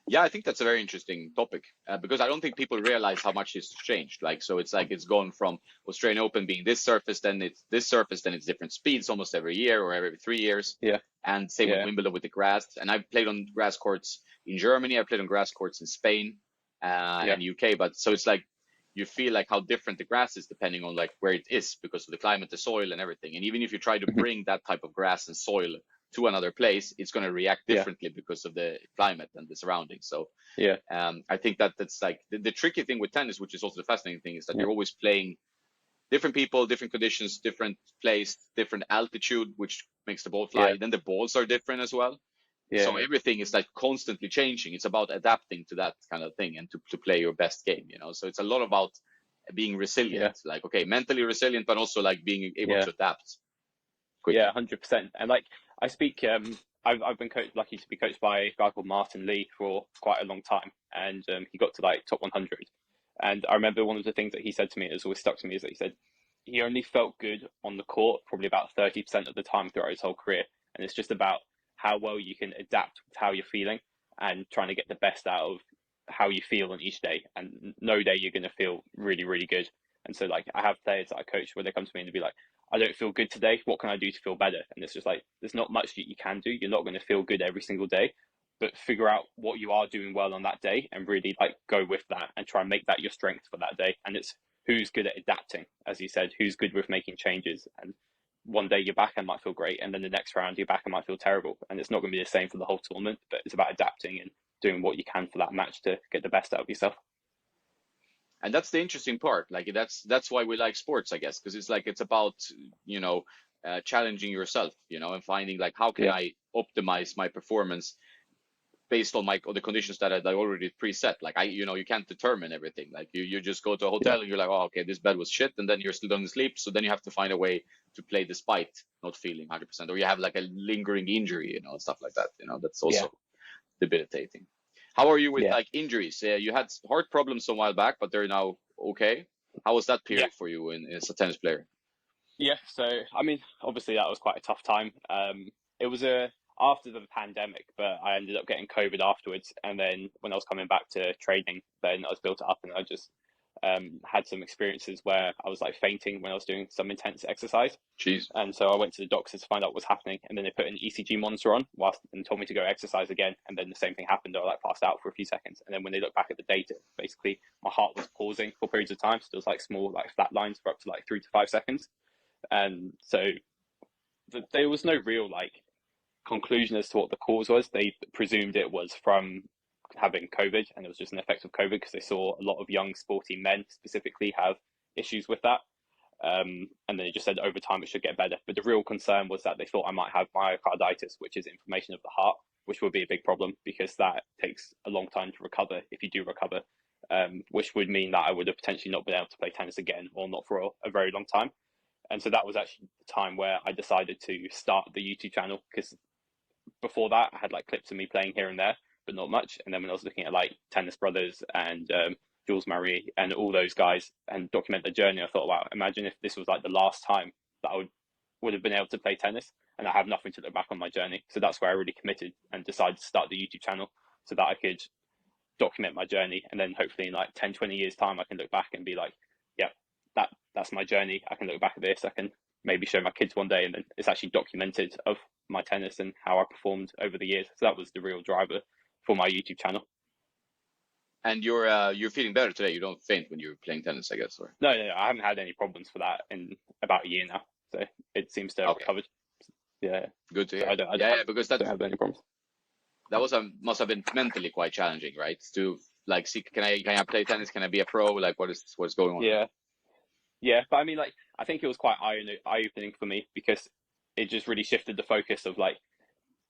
Yeah, I think that's a very interesting topic, because I don't think people realize how much it's changed. Like, so it's like it's gone from Australian Open being this surface, then it's this surface, then it's different speeds almost every year or every 3 years. Yeah. And same with Wimbledon with the grass. And I've played on grass courts in Germany. I played on grass courts in Spain and UK. But so it's like you feel like how different the grass is depending on like where it is because of the climate, the soil, and everything. And even if you try to bring that type of grass and soil to another place, it's going to react differently because of the climate and the surroundings. So I think that's like the tricky thing with tennis, which is also the fascinating thing, is that you're always playing different people, different conditions, different place, different altitude, which makes the ball Yeah, fly. Then the balls are different as well. So yeah, everything is like constantly changing. It's about adapting to that kind of thing and to play your best game, you know. So it's a lot about being yeah, resilient, like okay, mentally resilient, but also like being able yeah. to adapt Yeah, quickly. 100%. And like I speak, I've been lucky to be coached by a guy called Martin Lee for quite a long time, and he got to like top 100. And I remember one of the things that he said to me that has always stuck to me is that he said he only felt good on the court probably about 30% of the time throughout his whole career, and it's just about how well you can adapt with how you're feeling and trying to get the best out of how you feel on each day. And no day you're going to feel really, really good. And so, like, I have players that I coach where they come to me and they be like, I don't feel good today. What can I do to feel better? And it's just like, there's not much that you can do. You're not going to feel good every single day, but figure out what you are doing well on that day and really like go with that and try and make that your strength for that day. And it's who's good at adapting, as you said, who's good with making changes. And one day your backhand might feel great, and then the next round your backhand might feel terrible. And it's not going to be the same for the whole tournament, but it's about adapting and doing what you can for that match to get the best out of yourself. And that's the interesting part. Like that's why we like sports, I guess, because it's like it's about you know challenging yourself, you know, and finding like how can Yeah, I optimize my performance based on my on the conditions that I already preset. Like I, you know, you can't determine everything. Like you just go to a yeah, hotel and you're like, oh, okay, this bed was shit, and then you're still don't sleep. So then you have to find a way to play despite not feeling 100%, or you have like a lingering injury, you know, and stuff like that. You know, that's yeah, also debilitating. How are you with yeah, like injuries? You had heart problems a while back, but they're now okay. How was that yeah. period for you as a tennis player? Yeah, so I mean, obviously that was quite a tough time. It was after the pandemic, but I ended up getting COVID afterwards, and then when I was coming back to training, then I was built up, and I just had some experiences where I was like fainting when I was doing some intense exercise, Jeez. and so I went to the doctors to find out what was happening, and then they put an ECG monitor on whilst and told me to go exercise again, and then the same thing happened. I like passed out for a few seconds, and then when they looked back at the data, basically my heart was pausing for periods of time, so there was like small like flat lines for up to like 3 to 5 seconds. And so there was no real like conclusion as to what the cause was. They presumed it was from having COVID, and it was just an effect of COVID because they saw a lot of young sporty men specifically have issues with that. And then it just said over time it should get better. But the real concern was that they thought I might have myocarditis, which is inflammation of the heart, which would be a big problem because that takes a long time to recover if you do recover, which would mean that I would have potentially not been able to play tennis again or not for a very long time. And so that was actually the time where I decided to start the YouTube channel because before that I had like clips of me playing here and there, but not much. And then when I was looking at like Tennis Brothers and Jules Marie and all those guys and document their journey, I thought, wow, imagine if this was like the last time that I would have been able to play tennis, and I have nothing to look back on my journey. So that's where I really committed and decided to start the YouTube channel so that I could document my journey, and then hopefully in like 10, 20 years time I can look back and be like, yeah, that's my journey. I can look back at this, I can maybe show my kids one day, and then it's actually documented of my tennis and how I performed over the years. So that was the real driver for my YouTube channel. And you're feeling better today. You don't faint when you're playing tennis, I guess, or No, I haven't had any problems for that in about a year now, so it seems to have okay, recovered. Yeah, good to so hear. I Yeah, yeah, because don't have any problems. that was a must have been mentally quite challenging, right? To like see, can I play tennis? Can I be a pro? Like, what's going on? Yeah, yeah, but I mean, like, I think it was quite eye opening for me because it just really shifted the focus of like,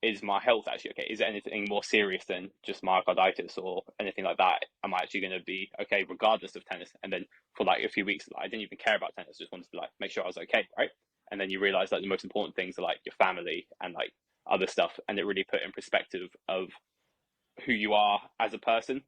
is my health actually okay? Is it anything more serious than just myocarditis or anything like that? Am I actually going to be okay regardless of tennis? And then for like a few weeks, like, I didn't even care about tennis; just wanted to like make sure I was okay, right? And then you realize that the most important things are like your family and like other stuff, and it really put in perspective of who you are as a person.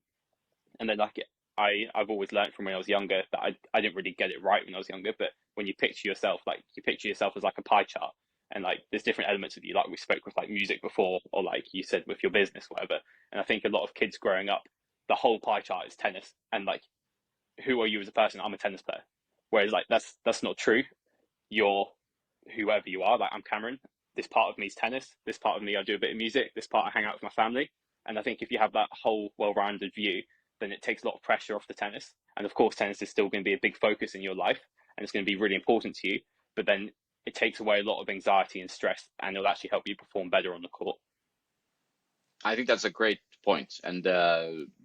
And then like I've always learned from when I was younger that I didn't really get it right when I was younger, but when you picture yourself, like you picture yourself as like a pie chart, and like there's different elements of you, like we spoke with like music before, or like you said with your business, whatever. And I think a lot of kids growing up, the whole pie chart is tennis, and like who are you as a person? I'm a tennis player. Whereas like that's not true. You're whoever you are. Like I'm Cameron. This part of me is tennis. This part of me I do a bit of music. This part I hang out with my family. And I think if you have that whole well-rounded view, then it takes a lot of pressure off the tennis. And of course, tennis is still going to be a big focus in your life, and it's going to be really important to you. But then it takes away a lot of anxiety and stress, and it'll actually help you perform better on the court. I think that's a great point and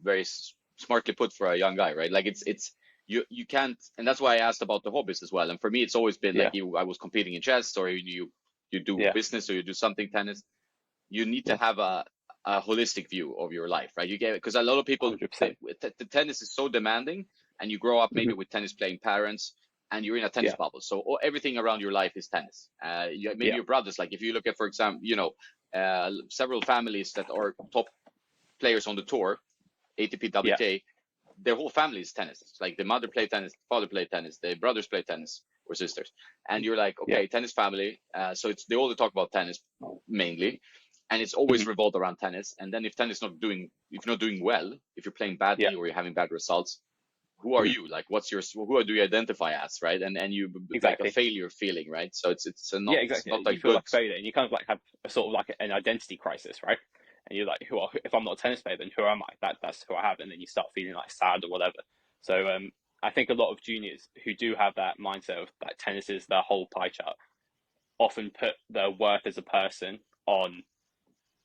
very smartly put for a young guy, right? Like it's you can't, and that's why I asked about the hobbies as well. And for me, it's always been like Yeah, I was competing in chess, or you do yeah, business, or you do something tennis. You need to yeah, have a holistic view of your life, right? You get, because a lot of people, 100%. the tennis is so demanding, and you grow up maybe Hmm. with tennis playing parents, and you're in a tennis Yeah, bubble, so everything around your life is tennis. Maybe yeah, your brothers, like if you look at, for example, several families that are top players on the tour, ATP, yeah, WTA, their whole family is tennis. It's like the mother play tennis, father play tennis, the brothers play tennis or sisters, and you're like, yeah, okay, tennis family. So it's they all talk about tennis mainly, and it's always hmm revolved around tennis. And then if you're not doing well, if you're playing yeah, badly or you're having bad results, who are hmm you? Like, who do you identify as, right? And you like a exactly. failure feeling, right? So Yeah, it's exactly. not a You feel good. like a failure, and you kind of like have a sort of like an identity crisis, right? And you're like, if I'm not a tennis player, then who am I? That's who I have, and then you start feeling like sad or whatever. So I think a lot of juniors who do have that mindset of like tennis is their whole pie chart often put their worth as a person on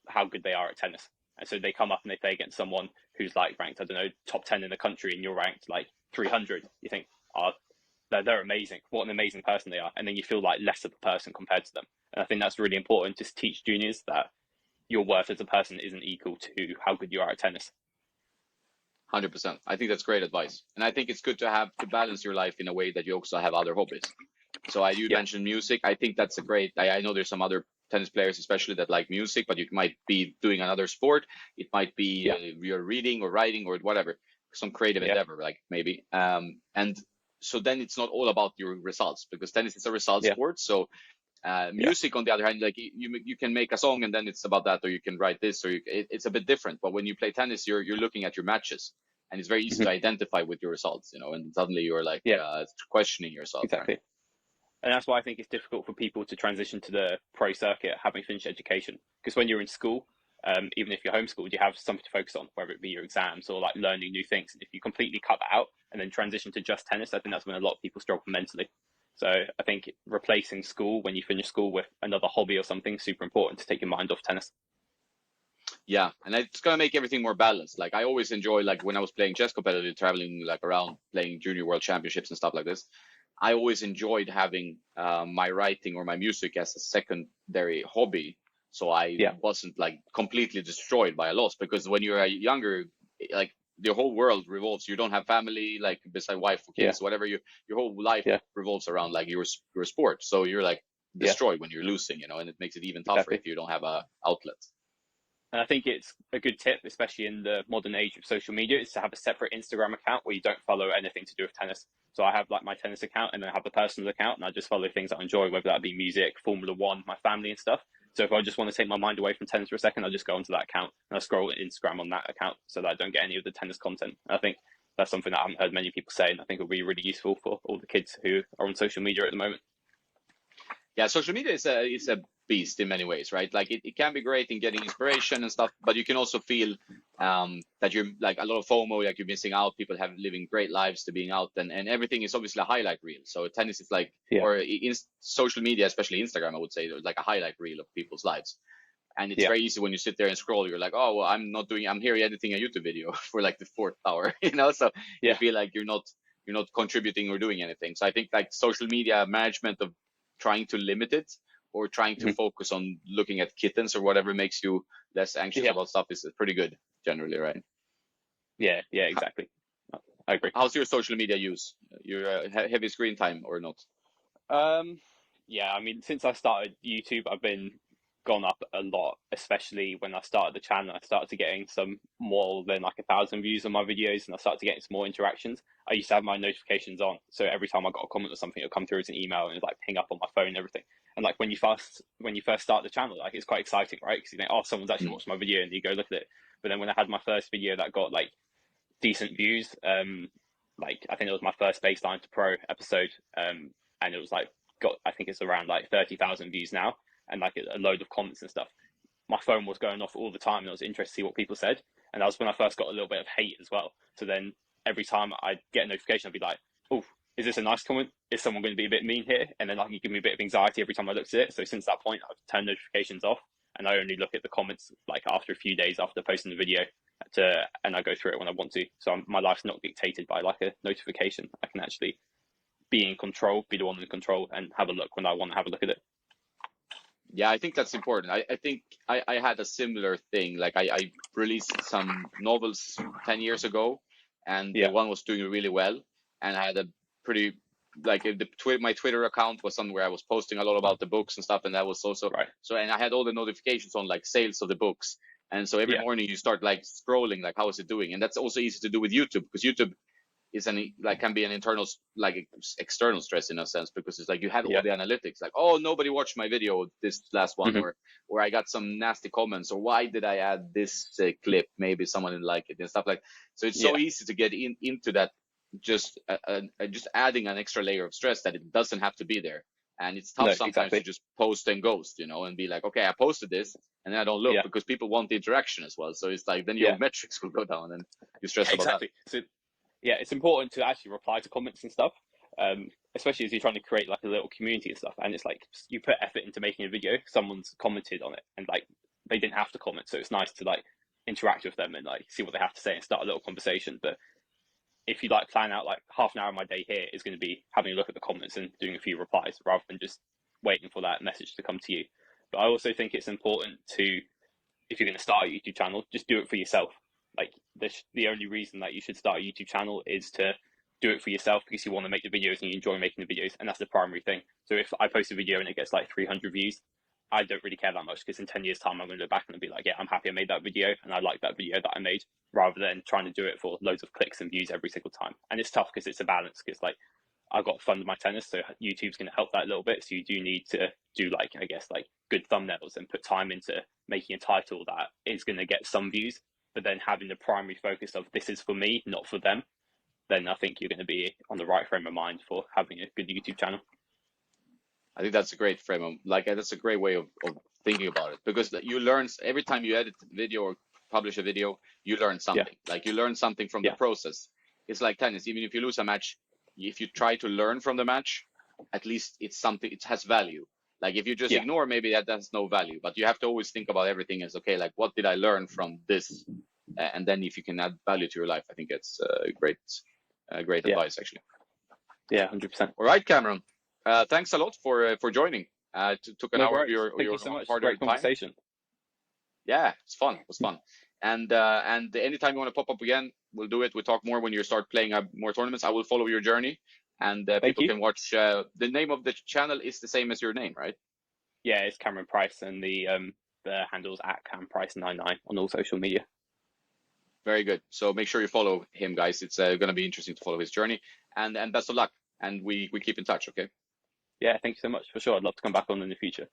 how good they are at tennis. And so they come up and they play against someone who's like ranked, I don't know, top 10 in the country, and you're ranked like 300. You think, oh, they're amazing. What an amazing person they are. And then you feel like less of a person compared to them. And I think that's really important to teach juniors that your worth as a person isn't equal to how good you are at tennis. 100%. I think that's great advice, and I think it's good to have to balance your life in a way that you also have other hobbies. So you Yeah, mentioned music. I think that's a great. I know there's some other tennis players, especially that like music, but you might be doing another sport. It might be yeah, you're reading or writing or whatever, some creative yeah, endeavor, like maybe. And so then it's not all about your results, because tennis is a result yeah, sport. So yeah, music, on the other hand, like you can make a song and then it's about that, or you can write this, or it's a bit different. But when you play tennis, you're looking at your matches, and it's very easy hmm to identify with your results, and suddenly you're like yeah, questioning yourself, right? exactly. And that's why I think it's difficult for people to transition to the pro circuit having finished education. Because when you're in school, even if you're homeschooled, you have something to focus on, whether it be your exams or like learning new things. And if you completely cut that out and then transition to just tennis, I think that's when a lot of people struggle mentally. So I think replacing school when you finish school with another hobby or something is super important to take your mind off tennis. Yeah, and it's gonna make everything more balanced. Like I always enjoy, like when I was playing chess competitively, traveling like around playing junior world championships and stuff like this. I always enjoyed having my writing or my music as a secondary hobby, so I Yeah, wasn't like completely destroyed by a loss. Because when you're younger, like the whole world revolves. You don't have family, like beside wife or yeah, kids, whatever. Your whole life yeah, revolves around like your sport. So you're like yeah, destroyed when you're losing, and it makes it even tougher if exactly. you don't have a outlet. And I think it's a good tip, especially in the modern age of social media, is to have a separate Instagram account where you don't follow anything to do with tennis. So I have like my tennis account, and then I have the personal account, and I just follow things that I enjoy, whether that be music, Formula One, my family and stuff. So if I just want to take my mind away from tennis for a second, I just go onto that account and I scroll Instagram on that account so that I don't get any of the tennis content. And I think that's something that I haven't heard many people say, and I think will be really useful for all the kids who are on social media at the moment. Yeah, social media is a beast in many ways, right? Like it can be great in getting inspiration and stuff, but you can also feel that you're like a lot of FOMO, like you're missing out. People have living great lives to being out, and everything is obviously a highlight reel. So tennis is like, Yeah, or in social media, especially Instagram, I would say, like a highlight reel of people's lives. And it's yeah, very easy when you sit there and scroll. You're like, oh, well, I'm here editing a YouTube video for like the fourth hour, So you yeah, feel like you're not contributing or doing anything. So I think like social media management of trying to limit it, or trying to mhm, focus on looking at kittens or whatever makes you less anxious yeah, about stuff is pretty good generally, right? yeah, yeah, exactly. I agree. How's your social media use? Your heavy screen time or not? Um, yeah, I mean, since I started YouTube, I've been gone up a lot, especially when I started the channel. I started to getting some more than like 1,000 views on my videos, and I started to getting some more interactions. I used to have my notifications on, so every time I got a comment or something, it'll come through as an email and like ping up on my phone and everything. And like when you first start the channel, like it's quite exciting, right? Because you think, oh, someone's actually Mm. watched my video, and you go look at it. But then when I had my first video that got like decent views, like I think it was my first baseline to pro episode, and it was like got I think it's around like 30,000 views now, and like a load of comments and stuff. My phone was going off all the time, and I was interested to see what people said. And that was when I first got a little bit of hate as well. So then every time I'd get a notification, I'd be like, "Oh, is this a nice comment? Is someone going to be a bit mean here?" And then like you give me a bit of anxiety every time I looked at it. So since that point, I've turned notifications off, and I only look at the comments like after a few days after posting the video. and I go through it when I want to. So my life's not dictated by like a notification. I can actually be in control, be the one in control, and have a look when I want to have a look at it. Yeah, I think that's important. I think I had a similar thing. Like I released some novels 10 years ago, and the Yeah, one was doing really well. And I had a pretty, like my Twitter account was somewhere I was posting a lot about the books and stuff. And that was also, right. so, and I had all the notifications on like sales of the books. And so every Yeah, morning you start like scrolling, like, how is it doing? And that's also easy to do with YouTube, because YouTube is like can be an internal, like external stress in a sense, because it's like you have all yeah, the analytics, like, oh, nobody watched my video, this last one, hmm, or I got some nasty comments, or why did I add this clip, maybe someone didn't like it and stuff. Like, so it's so yeah. easy to get into that, just adding an extra layer of stress that it doesn't have to be there. And it's No, tough sometimes to exactly. just post and ghost, and be like, okay, I posted this, and then I don't look, Yeah, because people want the interaction as well. So it's like, then your yeah, metrics will go down, and you're stressed about that. exactly. So yeah, it's important to actually reply to comments and stuff, especially as you're trying to create like a little community and stuff. And it's like you put effort into making a video, someone's commented on it, and like they didn't have to comment, so it's nice to like interact with them and like see what they have to say and start a little conversation. But if you like plan out like half an hour of my day here is going to be having a look at the comments and doing a few replies rather than just waiting for that message to come to you. But I also think it's important to, if you're going to start a YouTube channel, just do it for yourself. Like the only reason that you should start a YouTube channel is to do it for yourself because you want to make the videos and you enjoy making the videos, and that's the primary thing. So if I post a video and it gets like 300 views, I don't really care that much, because in 10 years time I'm going to look back and be like, yeah, I'm happy I made that video and I like that video that I made, rather than trying to do it for loads of clicks and views every single time. And it's tough because it's a balance, because like I've got to fund my tennis, so YouTube's going to help that a little bit. So you do need to do like, I guess, like good thumbnails and put time into making a title that is going to get some views, but then having the primary focus of this is for me, not for them, then I think you're going to be on the right frame of mind for having a good YouTube channel. I think that's a great frame of, like, that's a great way of thinking about it, because you learn every time you edit a video or publish a video, you learn Yeah, something. Like, you learn something from the yeah, process. It's like tennis. Even if you lose a match, if you try to learn from the match, at least it's something, it has value. Like, if you just yeah, ignore, maybe that has no value, but you have to always think about everything as, okay, like, what did I learn from this? And then if you can add value to your life, I think it's great yeah, advice, actually. yeah, 100%. All right, Cameron. Thanks a lot for joining. Took an No hour of worries. your Thank you so much. hard-earned Great time. conversation. Yeah, it's fun. It was fun. And anytime you want to pop up again, we'll do it. We'll talk more when you start playing more tournaments. I will follow your journey, and Thank people you. can watch. The name of the channel is the same as your name, right? Yeah, it's Cameron Price, and the handle's at CamPrice99 on all social media. Very good. So make sure you follow him, guys. It's going to be interesting to follow his journey. And best of luck. And we keep in touch. Okay. Yeah, thank you so much, for sure. I'd love to come back on in the future.